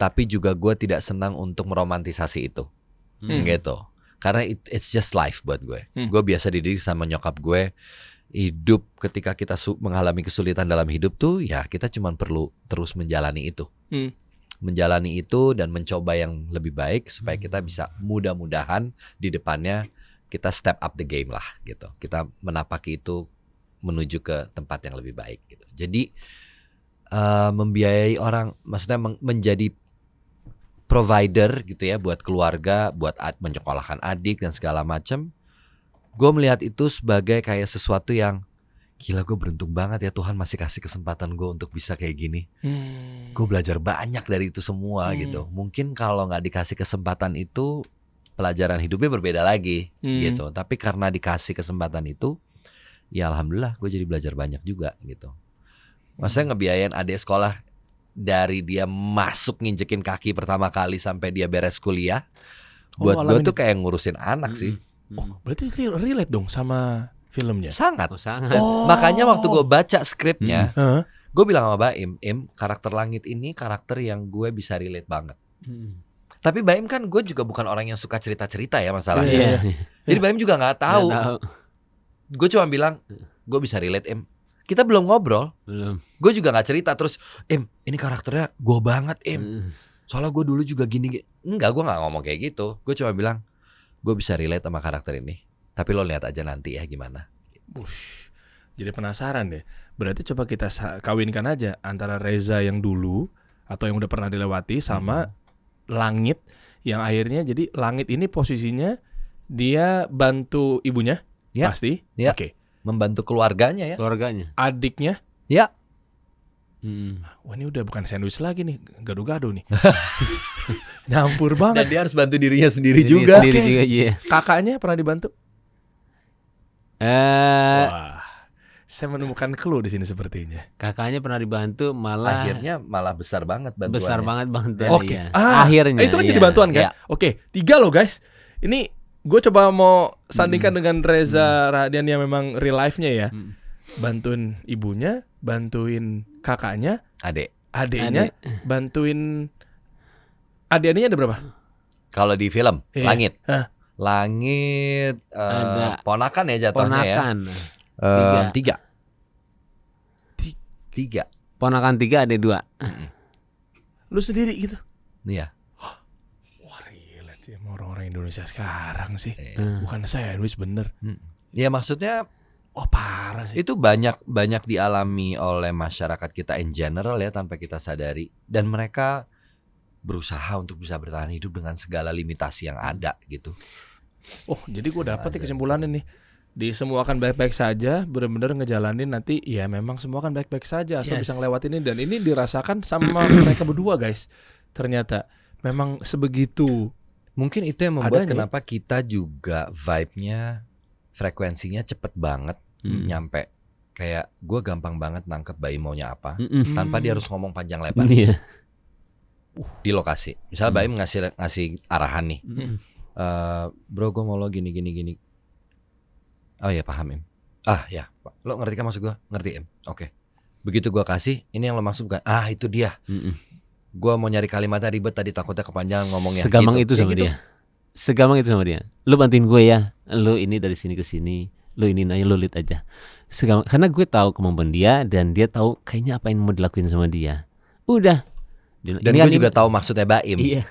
Tapi juga gue tidak senang untuk meromantisasi itu, gitu. Karena it's just life buat gue. Gue biasa dididik sama nyokap gue, hidup ketika kita mengalami kesulitan dalam hidup tuh, ya kita cuma perlu terus menjalani itu. Menjalani itu dan mencoba yang lebih baik supaya kita bisa mudah-mudahan di depannya kita step up the game lah gitu. Kita menapaki itu menuju ke tempat yang lebih baik gitu. Jadi membiayai orang, maksudnya menjadi provider gitu ya buat keluarga, buat menyekolahkan adik dan segala macam. Gue melihat itu sebagai kayak sesuatu yang gila, gue beruntung banget ya Tuhan masih kasih kesempatan gue untuk bisa kayak gini. Gue belajar banyak dari itu semua gitu. Mungkin kalau nggak dikasih kesempatan itu, pelajaran hidupnya berbeda lagi gitu. Tapi karena dikasih kesempatan itu, ya alhamdulillah gue jadi belajar banyak juga gitu. Maksudnya ngebiayain adik sekolah dari dia masuk nginjekin kaki pertama kali sampai dia beres kuliah. Buat gue tuh kayak ngurusin anak sih. Oh, berarti relate dong sama filmnya. Sangat. Sangat. Makanya waktu gue baca skripnya, gue bilang sama Baim, karakter Langit ini karakter yang gue bisa relate banget. Tapi Baim kan gue juga bukan orang yang suka cerita-cerita ya masalahnya. Jadi Baim juga nggak tahu. Gue cuma bilang, gue bisa relate Kita belum ngobrol. Gue juga nggak cerita terus, ini karakternya gue banget soalnya gue dulu juga gini. Enggak, gue nggak ngomong kayak gitu. Gue cuma bilang, gue bisa relate sama karakter ini. Tapi lo lihat aja nanti ya gimana. Jadi penasaran deh. Berarti coba kita kawinkan aja antara Reza yang dulu atau yang udah pernah dilewati sama Langit yang akhirnya jadi Langit ini posisinya dia bantu ibunya, pasti. Ya. Oke. Membantu keluarganya ya. Keluarganya. Adiknya. Ya. Wah, ini udah bukan sandwich lagi nih, gado-gado nih. Nyampur banget. Dan dia harus bantu dirinya sendiri juga. Sendiri juga, iya. Kakaknya pernah dibantu? Wah, saya menemukan clue di sini sepertinya. Kakaknya pernah dibantu, malah Akhirnya malah besar banget bantuannya. besar banget bantuannya. Oke. Iya. Ah, Akhirnya itu kan iya. jadi bantuan kan? Iya. Oke, 3 loh guys. Ini gue coba mau sandingkan dengan Reza Radian yang memang real life-nya ya. Bantuin ibunya, bantuin kakaknya, adiknya, bantuin adik-adiknya ada berapa? Kalau di film Langit. Hah? Langit Ada. ponakan ya jatuhnya Ponakan. ya. Tiga. Ponakan 3 ada 2. Lu sendiri gitu? Iya. Wah, gila sih sama orang-orang Indonesia sekarang sih. Iya. Bukan sandwich bener. Ya maksudnya Oh, parah sih. itu banyak dialami oleh masyarakat kita in general ya tanpa kita sadari, dan mereka berusaha untuk bisa bertahan hidup dengan segala limitasi yang ada gitu. Oh, jadi gue dapet nih kesimpulannya nih. Di semua akan baik-baik saja, benar-benar ngejalanin nanti ya memang semua akan baik-baik saja asal bisa ngelewatin ini, dan ini dirasakan sama mereka berdua guys. Ternyata memang sebegitu. Mungkin itu yang membuat Adanya. kenapa kita juga vibe-nya, frekuensinya cepet banget nyampe. Kayak gue gampang banget nangkep Baim maunya apa tanpa dia harus ngomong panjang lebar Iya. di lokasi. Misalnya Baim ngasih arahan nih, bro gue mau lo gini. Oh ya paham Ah ya, lo ngerti kan maksud gue? Ngerti Oke. Begitu gue kasih, ini yang lo maksud bukan? Itu dia. Gue mau nyari kalimatnya ribet tadi, takutnya kepanjangan ngomongnya. Segampang gitu. itu sama Gitu. dia. Segampang itu sama dia. Lu bantuin gue ya. Lu ini dari sini ke sini. Lu ini nanya, lu lihat aja. Segampang, karena gue tahu kemampuan dia dan dia tahu kayaknya apa yang mau dilakuin sama dia. Udah. Dan gue juga tahu maksudnya Baim. Iya.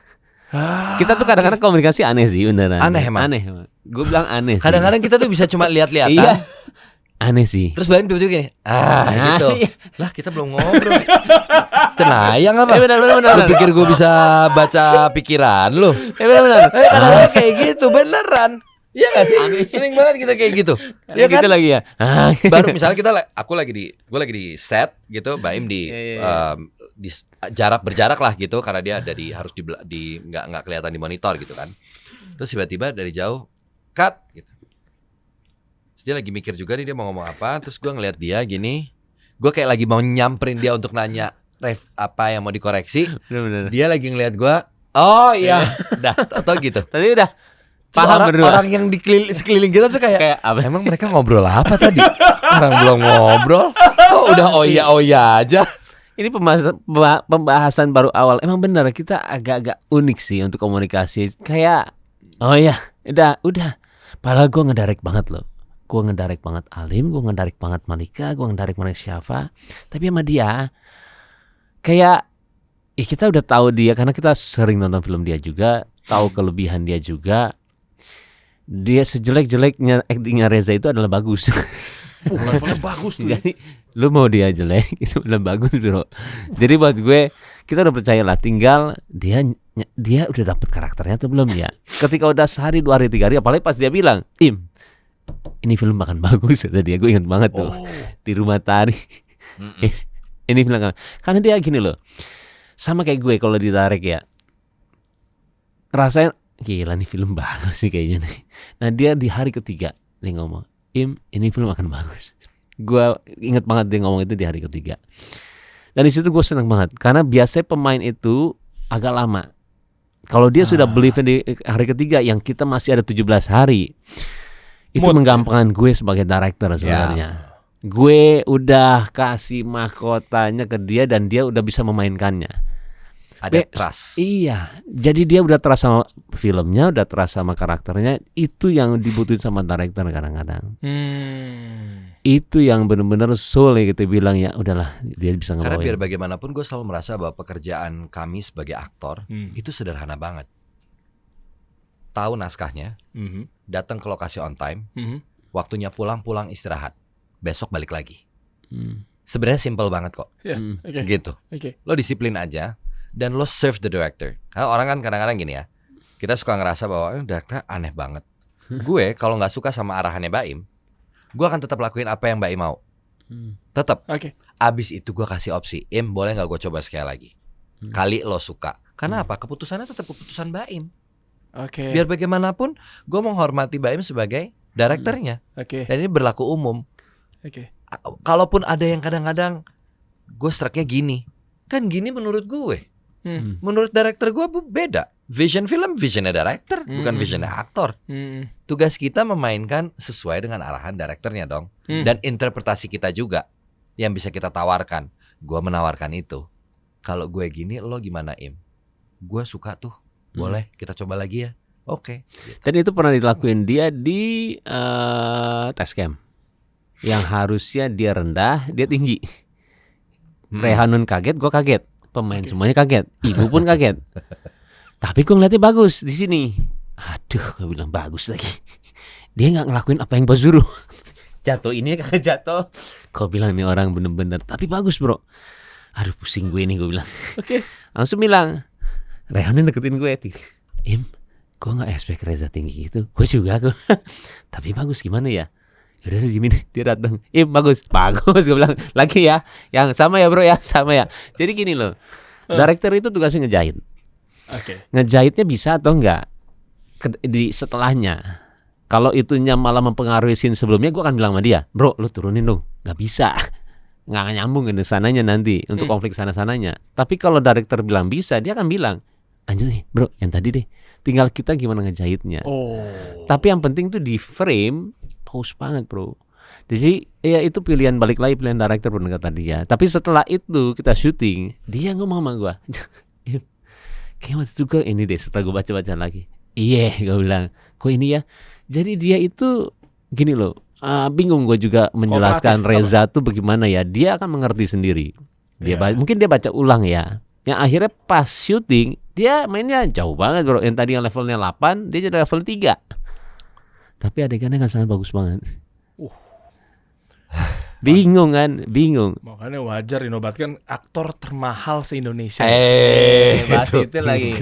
Kita tuh kadang-kadang komunikasi aneh sih beneran. Aneh emang. Aneh. Gue bilang aneh sih. Kadang-kadang kita tuh bisa cuma lihat-lihatan. Iya. Aneh sih. Terus Baim tiba-tiba gini, gitu. Iya. Lah kita belum ngobrol. Cenayang apa? Benar. Lu pikir gue bisa baca pikiran lu? Benar. Kadang-kadang kayak gitu, beneran. Iya gak sih? Sering banget kita kayak gitu. Iya kan? Gitu lagi ya. Baru misalnya gue lagi di set gitu, Baim di berjarak lah gitu, karena dia ada harus di nggak kelihatan di monitor gitu kan. Terus tiba-tiba dari jauh cut gitu. Terus dia lagi mikir juga nih dia mau ngomong apa. Terus gue ngeliat dia gini, gue kayak lagi mau nyamperin dia untuk nanya apa yang mau dikoreksi. Benar. Dia lagi ngeliat gue, oh iya, dah atau gitu. Tadi udah Paham berdua. Orang yang di sekeliling kita tuh kayak apa? emang mereka ngobrol apa tadi? Orang belum ngobrol. Kok udah oh iya aja. Ini pembahasan baru awal. Emang benar kita agak-agak unik sih untuk komunikasi. Kayak oh ya, udah. Padahal gue ngedirect banget loh. Gue ngedirect banget Alim, gue ngedirect banget Malika, gue ngedirect banget Syafa. Tapi sama dia kayak kita udah tahu dia karena kita sering nonton film dia juga, tahu kelebihan dia juga. Dia sejelek-jeleknya aktingnya Reza itu adalah bagus. Levelnya bagus tuh. Jadi lu mau dia jelek itu udah bagus bro. Jadi buat gue kita udah percaya lah, tinggal dia udah dapet karakternya atau belum ya. Ketika udah sehari 2 hari 3 hari, apalagi pas dia bilang Im ini film bahkan bagus kata dia, gue ingat banget tuh di Rumah Tari. Ini film karena dia gini loh, sama kayak gue kalau ditarik ya rasain gila nih film bagus sih kayaknya nih. Nah dia di hari ketiga dia ngomong Im ini film akan bagus. Gue ingat banget dia ngomong itu di hari ketiga. Dan di situ gue senang banget karena biasanya pemain itu agak lama. Kalau dia sudah believe di hari ketiga yang kita masih ada 17 hari. Itu menggampangkan gue sebagai director sebenarnya. Gue udah kasih mahkotanya ke dia dan dia udah bisa memainkannya. Ada trust. Iya, jadi dia udah trust sama filmnya, udah trust sama karakternya. Itu yang dibutuhin sama director kadang-kadang. Itu yang benar-benar soul ya kita bilang ya udahlah dia bisa ngebawain. Karena biar bagaimanapun gue selalu merasa bahwa pekerjaan kami sebagai aktor itu sederhana banget. Tahu naskahnya, datang ke lokasi on time, waktunya pulang istirahat, besok balik lagi. Sebenarnya simple banget kok. Gitu. Lo disiplin aja dan lo serve the director. Karena orang kan kadang-kadang gini ya, kita suka ngerasa bahwa director aneh banget. Gue kalau nggak suka sama arahannya Baim, gue akan tetap lakuin apa yang Baim mau. Tetap. Abis itu gue kasih opsi, Im boleh nggak gue coba sekali lagi? Kali lo suka. Karena apa? Keputusannya tetap keputusan Baim. Biar bagaimanapun gue menghormati Baim sebagai direkturnya. Dan ini berlaku umum. Kalaupun ada yang kadang-kadang gue strike-nya gini, kan gini menurut gue. Menurut director gue beda. Vision film, visionnya director, bukan visionnya aktor. Tugas kita memainkan sesuai dengan arahan direkturnya dong. Dan interpretasi kita juga yang bisa kita tawarkan. Gue menawarkan itu. Kalau gue gini, lo gimana Im? Gue suka tuh. Boleh kita coba lagi ya. Oke. Dan itu pernah dilakuin dia di test cam. Yang harusnya dia rendah, dia tinggi. Rehanun kaget, gue kaget. Pemain semuanya kaget, ibu pun kaget. Tapi gue ngeliatnya bagus di sini. Aduh, gue bilang bagus lagi. Dia nggak ngelakuin apa yang gue suruh. Jatuh ini kagak jatuh. Kau bilang nih orang bener-bener. Tapi bagus bro. Aduh pusing gue nih gue bilang. Langsung bilang. Rehanun deketin gue. Im, gue nggak expect Reza tinggi gitu. Gue juga gue. Tapi bagus gimana ya? Udah gimana? Dia datang. Im bagus. Gue bilang lagi ya. Yang sama ya bro ya, sama ya. Jadi gini loh. Director itu tugasnya ngejahit. Ngejahitnya bisa atau enggak di setelahnya. Kalau itunya malah mempengaruhi scene sebelumnya, gue akan bilang sama dia, bro, lu turunin dong. Nggak bisa. Nggak nyambung ke sananya nanti untuk konflik sana-sananya. Tapi kalau director bilang bisa, dia akan bilang, lanjut nih bro, yang tadi deh. Tinggal kita gimana ngejahitnya. Tapi yang penting tuh di frame pause banget bro. Jadi ya itu pilihan balik lagi pilihan director bener kata dia. Tapi setelah itu kita syuting, dia ngomong sama gue, kayak waktu itu gue ini deh setelah gue baca-baca lagi. Iya, gue bilang, kok ini ya. Jadi dia itu gini loh, bingung gue juga menjelaskan Reza tuh bagaimana ya. Dia akan mengerti sendiri. Dia mungkin dia baca ulang ya. Yang akhirnya pas syuting dia mainnya jauh banget bro. Yang tadi yang levelnya 8 dia jadi level 3. Tapi adegannya kan sangat bagus banget. Bingung kan, bingung. Makanya wajar dinobatkan aktor termahal se-Indonesia. Itu lagi.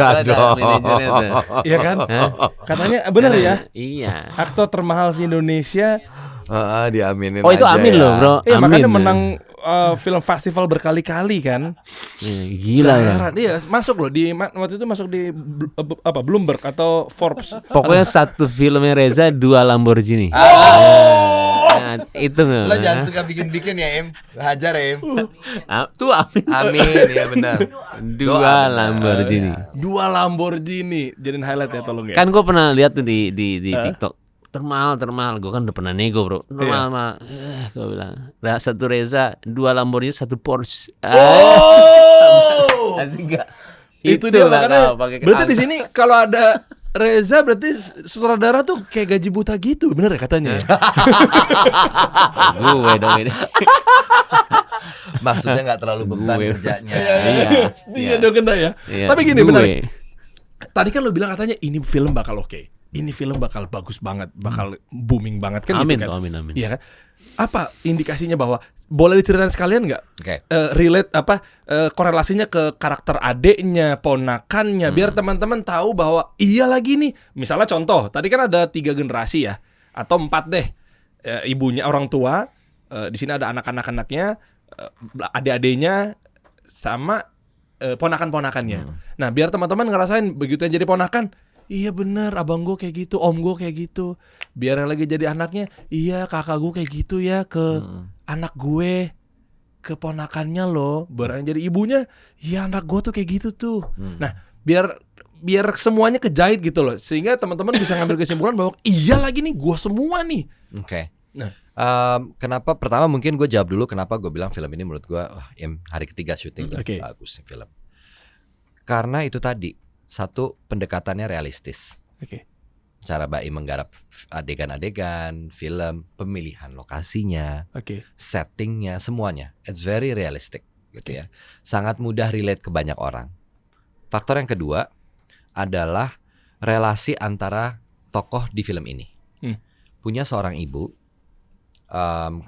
Iya kan? Katanya benar ya? Iya. Aktor termahal se-Indonesia. Diaminin itu aja amin ya. loh bro. Iya amin. makanya menang film festival berkali-kali kan. Gila ya. Iya masuk loh di waktu itu masuk di apa Bloomberg atau Forbes. Pokoknya satu filmnya Reza 2 Lamborghini. Nah, itu Lo jangan suka bikin-bikin ya, Em. Hajar ya, Em. Tuh amin. Amin, ya benar. Dua Doa, Lamborghini. 2 Lamborghini. Jadiin highlight ya tolong ya. Kan gue pernah lihat tuh di TikTok. Termahal. Gue kan udah pernah nego, bro. Termahal. Gue bilang, satu Reza, 2 Lamborghini, 1 Porsche. Oh. Tiga. Itu dia lah makanya. kau pakai Berarti di angka. sini kalau ada Reza berarti sutradara tuh kayak gaji buta gitu, bener ya katanya ya? Gue dong ini. Maksudnya nggak terlalu beban Gue. kerjanya. Iya. Iya dong kena ya. Iya. Tapi gini Gue. benar. Tadi kan lo bilang katanya ini film bakal oke. Ini film bakal bagus banget, bakal booming banget kan Amin gitu tuh, kan. amin. Iya kan? Apa indikasinya bahwa boleh diceritain sekalian nggak? Oke. Relate korelasinya ke karakter adeknya, ponakannya, biar teman-teman tahu bahwa iya lagi nih. Misalnya contoh, tadi kan ada 3 generasi ya, atau 4 deh. Ibunya orang tua, di sini ada anak-anaknya, adik-adiknya, sama ponakan-ponakannya. Nah, biar teman-teman ngerasain begitu yang jadi ponakan, iya bener, abang gue kayak gitu, om gue kayak gitu. Biar yang lagi jadi anaknya, iya kakak gue kayak gitu ya ke anak gue, ke ponakannya loh. Biar yang jadi ibunya, iya anak gue tuh kayak gitu tuh. Nah, biar semuanya kejahit gitu loh, sehingga teman-teman bisa ngambil kesimpulan bahwa iya lagi nih gue semua nih. Oke. Nah. Kenapa? Pertama mungkin gue jawab dulu kenapa gue bilang film ini menurut gue, hari ketiga syuting Oke. bagus nih film. Karena itu tadi, satu pendekatannya realistis. Oke. Cara Baim menggarap adegan-adegan, film, pemilihan lokasinya, Oke. settingnya, semuanya, it's very realistic gitu ya. Sangat mudah relate ke banyak orang. Faktor yang kedua adalah relasi antara tokoh di film ini. Punya seorang ibu,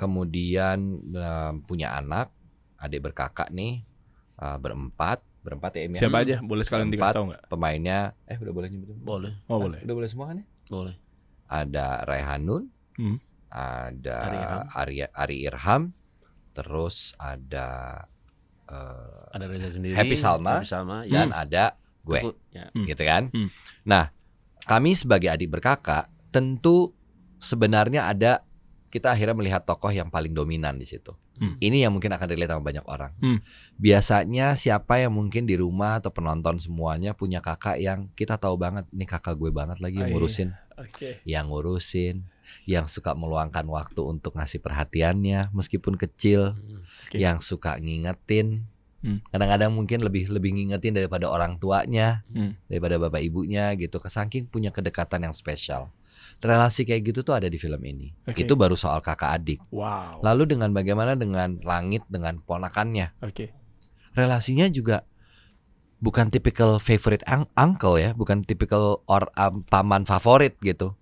kemudian punya anak, adik berkakak nih, berempat ya Em ya? Siapa aja? Boleh sekalian dikasih tahu nggak? Pemainnya, udah boleh nyebut? Boleh. Oh boleh. Udah boleh semua kan ya? Boleh. Ada Rehanun, ada Ari Irham, terus ada Ada Reza sendiri. Happy Salma, dan ada gue, Ya. gitu kan? Nah, kami sebagai adik berkakak tentu sebenarnya kita akhirnya melihat tokoh yang paling dominan di situ. Ini yang mungkin akan relate sama banyak orang. Biasanya siapa yang mungkin di rumah atau penonton semuanya punya kakak yang kita tahu banget, nih kakak gue banget lagi yang ngurusin. Yang ngurusin, yang suka meluangkan waktu untuk ngasih perhatiannya meskipun kecil, yang suka ngingetin. Kadang-kadang mungkin lebih ngingetin daripada orang tuanya, daripada bapak ibunya gitu. Saking punya kedekatan yang spesial. Relasi kayak gitu tuh ada di film ini. Itu baru soal kakak adik. Wow. Lalu bagaimana dengan Langit dengan ponakannya? Relasinya juga bukan typical favorite uncle ya, bukan typical paman favorit gitu.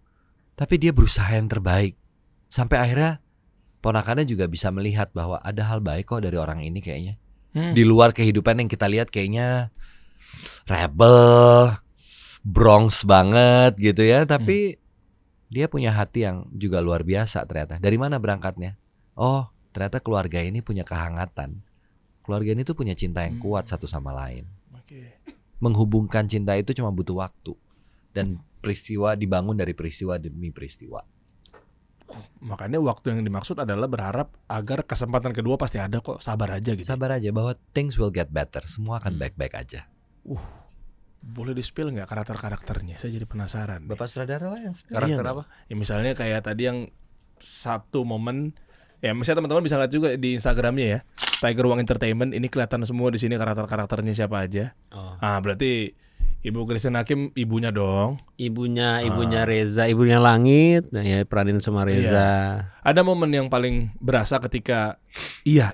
Tapi dia berusaha yang terbaik. Sampai akhirnya ponakannya juga bisa melihat bahwa ada hal baik kok dari orang ini kayaknya. Di luar kehidupan yang kita lihat kayaknya rebel, Bronx banget gitu ya, tapi dia punya hati yang juga luar biasa ternyata. Dari mana berangkatnya? Oh, ternyata keluarga ini punya kehangatan. Keluarga ini tuh punya cinta yang kuat satu sama lain. Menghubungkan cinta itu cuma butuh waktu. Dan peristiwa dibangun dari peristiwa demi peristiwa. Makanya waktu yang dimaksud adalah berharap agar kesempatan kedua pasti ada kok. Sabar aja gitu. Sabar aja bahwa things will get better. Semua akan baik-baik aja. Boleh di-spill nggak karakter-karakternya? Saya jadi penasaran. Bapak sutradara lah yang Karakter apa? Ya misalnya kayak tadi yang satu momen, ya misalnya teman-teman bisa lihat juga di Instagramnya ya, Tiger Wang Entertainment. Ini kelihatan semua di sini karakter-karakternya siapa aja. Berarti Ibu Christine Hakim ibunya dong. Ibunya Reza, ibunya Langit, nah ya peranin sama Reza. Iya. Ada momen yang paling berasa ketika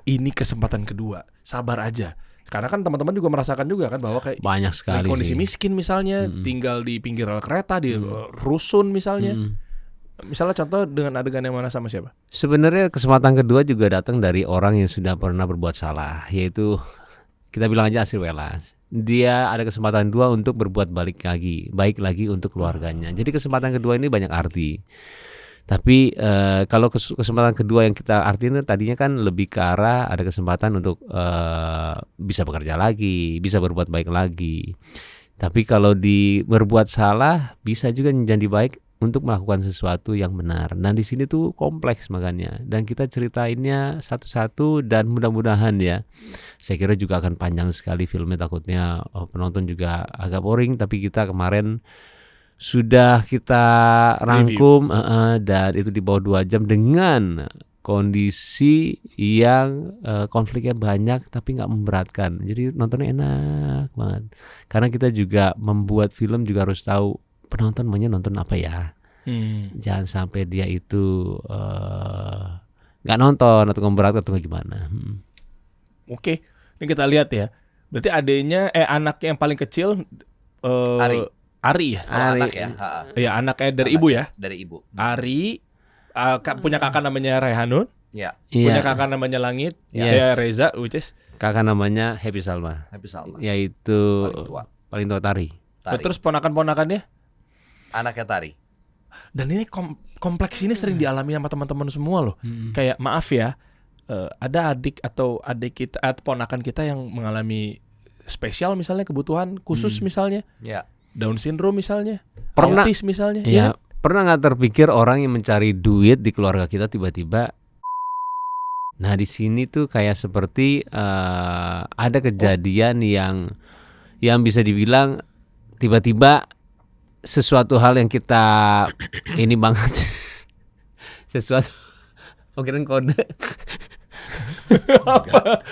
ini kesempatan kedua. Sabar aja. Karena kan teman-teman juga merasakan juga kan bahwa kayak Banyak sekali kondisi sih. miskin misalnya, tinggal di pinggir rel kereta, di rusun misalnya. Misalnya contoh dengan adegan yang mana sama siapa? Sebenarnya kesempatan kedua juga datang dari orang yang sudah pernah berbuat salah, yaitu kita bilang aja Asri Welas. Dia ada kesempatan dua untuk berbuat baik lagi untuk keluarganya. Jadi kesempatan kedua ini banyak arti. Tapi kalau kesempatan kedua yang kita artiin tadinya kan lebih ke arah ada kesempatan untuk bisa bekerja lagi, bisa berbuat baik lagi. Tapi kalau berbuat salah bisa juga menjadi baik untuk melakukan sesuatu yang benar. Nah, di sini tuh kompleks makanya. Dan kita ceritainnya satu-satu dan mudah-mudahan ya. Saya kira juga akan panjang sekali filmnya, takutnya penonton juga agak boring, tapi kita kemarin sudah kita rangkum dan itu di bawah 2 jam dengan kondisi yang konfliknya banyak tapi nggak memberatkan. Jadi nontonnya enak banget. Karena kita juga membuat film juga harus tahu penonton maunya nonton apa ya. Jangan sampai dia itu nggak nonton atau memberatkan atau gimana. Oke, ini kita lihat ya. Berarti anaknya yang paling kecil Ari ya? Anak ya. Iya, anaknya dari ibu ya? Dari ibu. Ari punya kakak namanya Raihanun, Ya, punya kakak namanya Langit, ya Reza, which is kakak namanya Happy Salma. Happy Salma. Yaitu Paling tua. Tari. terus ponakan-ponakannya. Anaknya Tari. Dan ini kompleks ini sering dialami sama teman-teman semua loh. Kayak maaf ya, ada adik kita atau ponakan kita yang mengalami spesial misalnya, kebutuhan khusus misalnya, Ya. Down syndrome misalnya, Pernah. autis misalnya. Ya, pernah nggak terpikir orang yang mencari duit di keluarga kita tiba-tiba? Nah, di sini tuh kayak seperti ada kejadian yang bisa dibilang tiba-tiba sesuatu hal yang kita ini banget, sesuatu, kirain kode. Apa?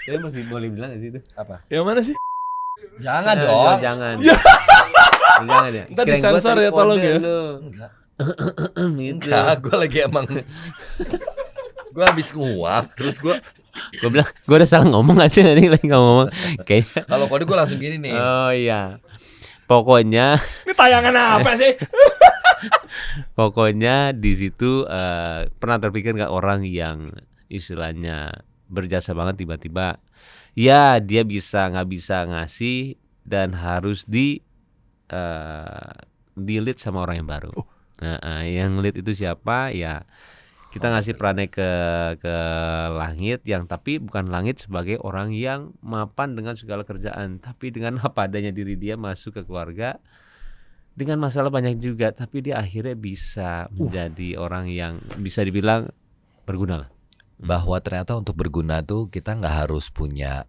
Saya masih boleh bilang nggak sih itu? Apa? Yang mana sih? Jangan dong. Jangan. Ya. Jangan ya. Ntar Kirain gua disensor tadi ya, tolong kode ya. lu. Enggak. Gitu. Enggak, gue lagi emang gue habis nguap, terus gue Gue bilang, gue udah salah ngomong gak sih tadi lagi ngomong? Kayak, kalau kode gue langsung gini nih. oh iya. Pokoknya Ini tayangan apa sih? di situ pernah terpikir nggak orang yang istilahnya berjasa banget tiba-tiba ya dia nggak bisa ngasih dan harus di lead sama orang yang baru. Yang lead itu siapa ya? Kita ngasih perannya ke Langit yang tapi bukan Langit sebagai orang yang mapan dengan segala kerjaan, tapi dengan apa adanya diri dia masuk ke keluarga dengan masalah banyak juga, tapi dia akhirnya bisa menjadi orang yang bisa dibilang berguna lah. Bahwa ternyata untuk berguna tuh kita nggak harus punya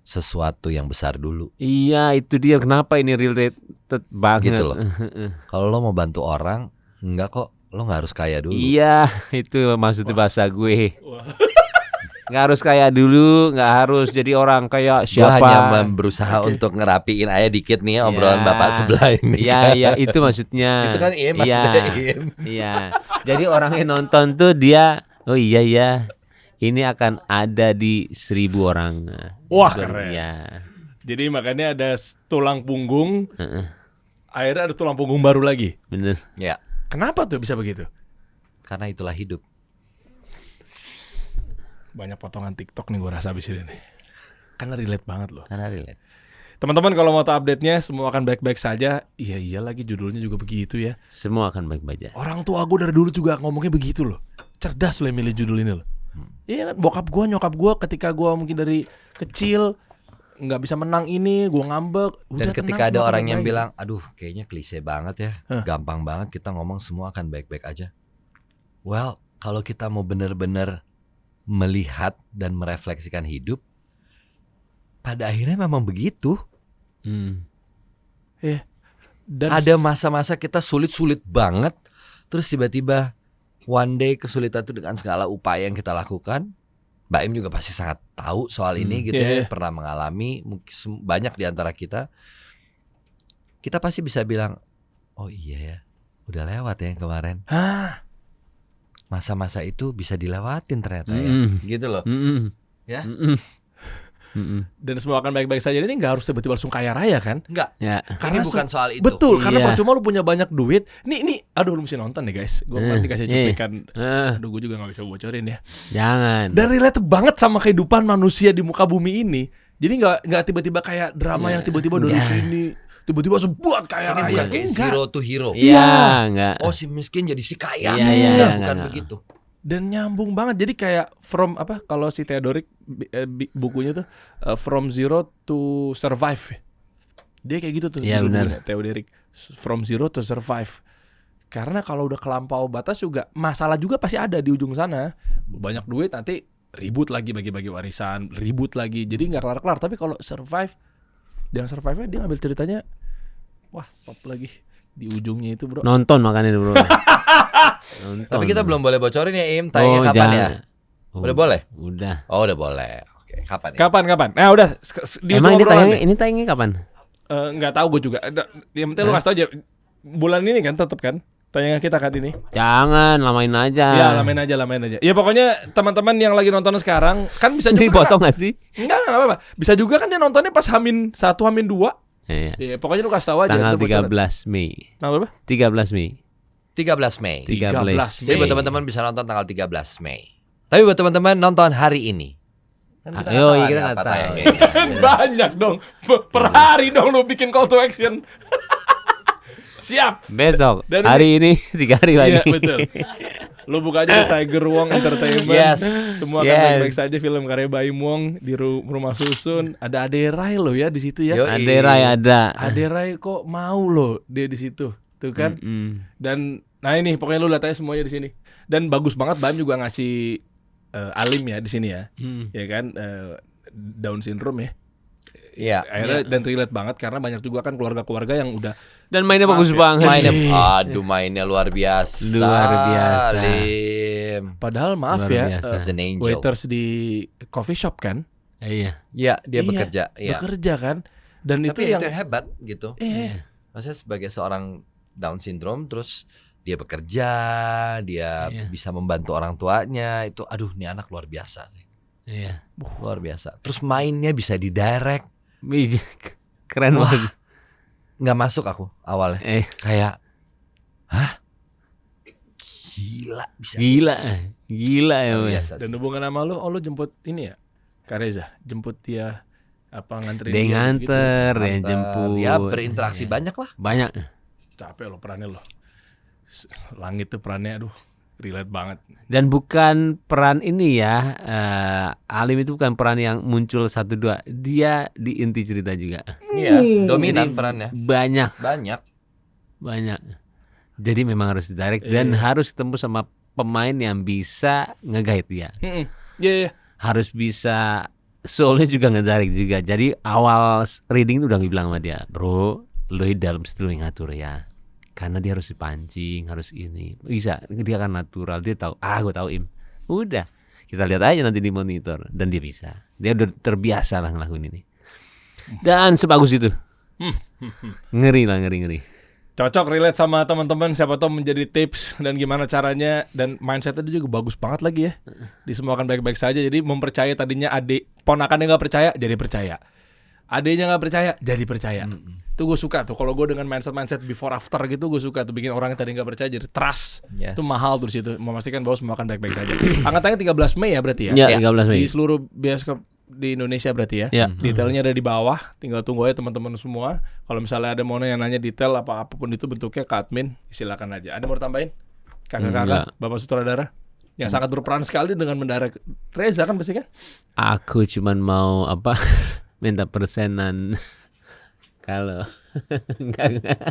sesuatu yang besar dulu. Iya, itu dia kenapa ini related banget. Gitu loh. Kalau lo mau bantu orang, enggak kok. Lo nggak harus kaya dulu. Iya, itu maksudnya bahasa gue. Nggak harus kaya dulu, nggak harus jadi orang kayak Gue siapa. hanya berusaha untuk ngerapiin aja dikit nih obrolan bapak sebelah ini. Iya, itu maksudnya. Itu kan maksudnya Im. Iya. Jadi orang yang nonton tuh dia, oh iya ya, ini akan ada di 1.000 orang. Wah, keren. Ya. Jadi makanya ada tulang punggung. Akhirnya ada tulang punggung baru lagi. Bener. Ya, Kenapa tuh bisa begitu? karena itulah hidup. Banyak potongan TikTok nih gue rasa abis ini nih. Karena relate banget loh. Karena relate. Teman-teman kalau mau tahu update-nya semua akan baik-baik saja. Iya lagi judulnya juga begitu ya. Semua akan baik-baik aja. Orang tua gue dari dulu juga ngomongnya begitu loh. Cerdas loh yang milih judul ini loh. Iya kan, bokap gue, nyokap gue ketika gue mungkin dari kecil nggak bisa menang ini, gue ngambek. Dan Udah ketika tenang, ada semua orang akan yang baik. bilang, aduh kayaknya klise banget ya, gampang banget kita ngomong semua akan baik-baik aja. Well, kalau kita mau benar-benar melihat dan merefleksikan hidup, pada akhirnya memang begitu. Dan Ada masa-masa kita sulit-sulit banget, terus tiba-tiba one day kesulitan itu dengan segala upaya yang kita lakukan. Mbak Im juga pasti sangat tahu soal ini gitu ya, pernah mengalami, mungkin banyak di antara kita. Kita pasti bisa bilang, oh iya ya, udah lewat ya yang kemarin. Masa-masa itu bisa dilewatin ternyata ya, gitu loh. Ya. dan semua akan baik-baik saja. Ini nggak harus tiba-tiba langsung kaya raya kan? Enggak, Ya. ini bukan soal itu. Betul, karena Iya. percuma lu punya banyak duit. Nih, aduh lu mesti nonton nih guys. Gue nanti kasih cuplikan. Aduh, gue juga nggak bisa bocorin ya. Jangan. Dan relate banget sama kehidupan manusia di muka bumi ini. Jadi nggak tiba-tiba kayak drama yang tiba-tiba dari sini, tiba-tiba sebuat kaya Ini raya. bukan kayak Enggak. zero to hero. Iya, enggak. Oh si miskin jadi si kaya. Iya, Bukan enggak. begitu. Dan nyambung banget. Jadi kayak from apa? Kalau si Theodorik bukunya tuh From Zero to Survive. Dia kayak gitu tuh. Iya, judul benar. bukunya, Theodorik. from zero to survive. Karena kalau udah kelampau batas juga masalah juga pasti ada di ujung sana. Banyak duit nanti ribut lagi bagi-bagi warisan, ribut lagi. Jadi nggak kelar-kelar. Tapi kalau survive, yang survive-nya dia ngambil ceritanya, wah top lagi di ujungnya itu bro. Nonton makanya bro. Nonton. Tapi kita belum boleh bocorin ya Im, tayangnya kapan ya? Udah boleh? Udah. Oh udah boleh. Oke, kapan ya? Kapan? Nah udah. Emang ini tayangnya kapan? Nggak tahu gue juga. Yang penting lu kasih tau aja. Bulan ini kan tetap kan tayangan kita kan ini. Jangan lamain aja. Ya lamain aja. Ya pokoknya teman-teman yang lagi nonton sekarang kan bisa juga. Dipotong nggak sih? Enggak apa-apa. Bisa juga kan dia nontonnya pas H-1, H-2. Iya. Ya, pokoknya lu kasih tahu aja. Tanggal itu bocoran. 13 Mei. Tanggal berapa? 13 Mei. 13 Mei. 13 Jadi buat teman-teman bisa nonton tanggal 13 Mei. Tapi buat teman-teman nonton hari ini. Kan kita nggak tahu kita ada nggak apa tahu. tayangnya. Banyak dong. Per hari dong lu bikin call to action. Siap. Besok. Dan Hari ini 3 hari lagi. Iya betul. Lu buka aja Tiger Wong Entertainment. Yes. Semua akan baik-baik saja, film karya Baim Wong di Rumah Susun. Ada Ade Rai lo ya di situ ya. Yoi. Ade Rai ada. Ade Rai kok mau lo dia di situ. Tuh kan. Dan nah ini pokoknya lu lihat aja semuanya di sini. Dan bagus banget Baim juga ngasih alim ya di sini ya. Ya kan Down syndrome ya. Iya. Akhirnya dan relate banget karena banyak juga kan keluarga-keluarga yang udah Dan mainnya bagus banget. Mainnya luar biasa. Luar biasa. Lim. padahal maaf Luar ya biasa. As an angel. waiters di coffee shop kan. Iya. Iya, dia Iya, bekerja. Iya. Bekerja kan. Dan Tapi itu itu yang yang hebat gitu. Maksudnya sebagai seorang Down syndrome terus dia bekerja, dia Iya. bisa membantu orang tuanya, itu aduh nih anak luar biasa sih. Iya. Luar biasa. Terus mainnya bisa didirect. Keren Wah. banget. Nggak masuk aku awalnya. Kayak hah? Gila bisa. Gila ya. Luar Mas. biasa sih. dan hubungan sama lu jemput ini ya Kak Reza, jemput dia apa nganterin Dia dia nganter, dia Mantap. jemput. Ya berinteraksi banyak lah. Banyak. capek lo perannya lo. Langit tuh perannya aduh relate banget. Dan bukan peran ini ya, Alim itu bukan peran yang muncul 1-2. Dia di inti cerita juga. Iya, dominan perannya. Banyak. Jadi memang harus didirect dan harus ketemu sama pemain yang bisa nge-guide dia. Iya. Harus bisa soalnya juga ngedirect juga. Jadi awal reading tuh udah bilang sama dia, bro, lo di dalam situ lo yang ngatur ya. Karena dia harus dipancing, harus ini. Bisa, dia kan natural, dia tahu. Gue tahu Im. Udah, kita lihat aja nanti di monitor dan dia bisa. Dia udah terbiasa lah ngelakuin ini. Dan sebagus itu. Ngeri. Cocok relate sama teman-teman, siapa tahu menjadi tips dan gimana caranya, dan mindsetnya itu juga bagus banget lagi ya. Disemuakan baik-baik saja. Jadi mempercayai tadinya adik ponakannya nggak percaya jadi percaya. Adiknya nggak percaya jadi percaya. Itu gue suka tuh. Kalau gue dengan mindset before after gitu gue suka tuh, bikin orang yang tadi nggak percaya jadi trust. Yes. Itu mahal terus itu, memastikan bahwa semua akan baik-baik saja. Angkatannya 13 Mei ya berarti ya. Ya, 13 Mei. Di seluruh bioskop di Indonesia berarti ya. Ya. Detailnya ada di bawah, tinggal tunggu aja teman-teman semua. Kalau misalnya ada mau yang nanya detail apapun itu bentuknya ke admin, silakan aja. Ada mau tambahin? Kakak-kakak, Bapak sutradara yang sangat berperan sekali dengan mendirect Reza kan pasti kan? Aku cuman mau minta persenan kalau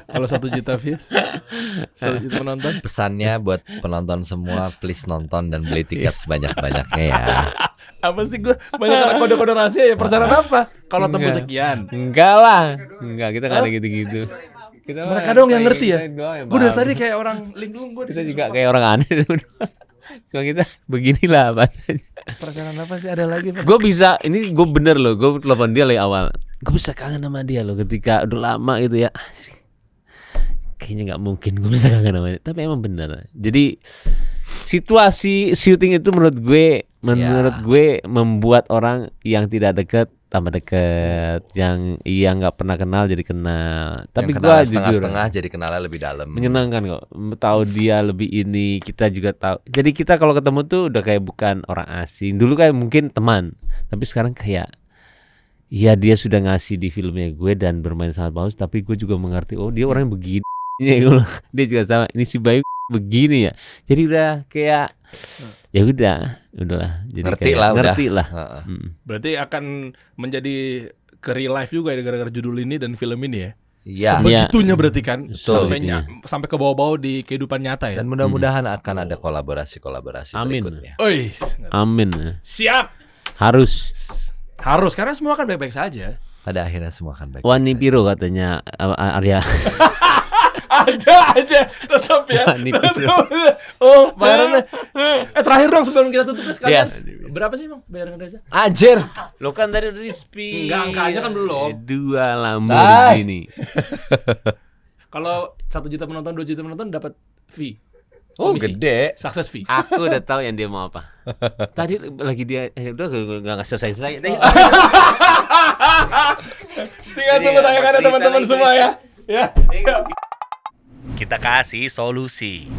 Kalau 1 juta views, 1 juta penonton. Pesannya buat penonton semua, please nonton dan beli tiket sebanyak-banyaknya ya. Apa sih gue banyak kode-kode rahasia ya, persyaratan apa? Kalau tembus sekian. enggak lah. Enggak, kita enggak ada gitu-gitu. Mereka dong yang ngerti ya. Gue dari tadi kayak orang linglung gue. Kita juga kayak orang aneh. Cuma kita beginilah apa. Persyaratan apa sih ada lagi? Pak? Gue bisa, ini gue bener loh, gue telepon dia dari awal. Gue bisa kangen sama dia loh ketika udah lama gitu ya. Kayaknya nggak mungkin gue bisa kangen sama dia. Tapi emang bener. Jadi situasi syuting itu menurut gue membuat orang yang tidak dekat tambah dekat, yang nggak pernah kenal jadi kenal. Tapi gue setengah-setengah jadi kenalnya lebih dalam. menyenangkan kok. Tahu dia lebih ini, kita juga tahu. Jadi kita kalau ketemu tuh udah kayak bukan orang asing. Dulu kayak mungkin teman, tapi sekarang kayak ya dia sudah ngasih di filmnya gue dan bermain sangat bagus. Tapi gue juga mengerti, oh dia orangnya begini. Dia juga sama. Ini si Bayu begini ya. Jadi udah kayak ya udahlah. Jadi ngerti lah. Berarti akan menjadi ke real life juga ya gara-gara judul ini dan film ini ya. Iya. Sebegitunya berarti kan Betul. sampai ke bawah-bawah di kehidupan nyata ya. Dan mudah-mudahan akan ada kolaborasi Amin. berikutnya. Ois. Amin. Siap. Harus. Harus karena semua kan baik-baik saja. Pada akhirnya semua akan baik. Wani Piro katanya Arya. Ada aja tetap ya. Wani Piro. Oh, bayarannya. Terakhir dong sebelum kita tutup sekalian. Yes. Berapa sih, Bang, bayaran Reza? Anjir. Lo kan tadi udah di-speak. Enggak, angkanya kan belum. 2 Lamborghini. Kalau 1 juta penonton, 2 juta penonton dapat fee. Oh, Komisi. gede. Success fee. Aku udah tahu yang dia mau apa. Tadi lagi dia udah nggak selesai. Tinggal tunggu tanyakannya teman-teman semua ya. Ya. Kita kasih solusi.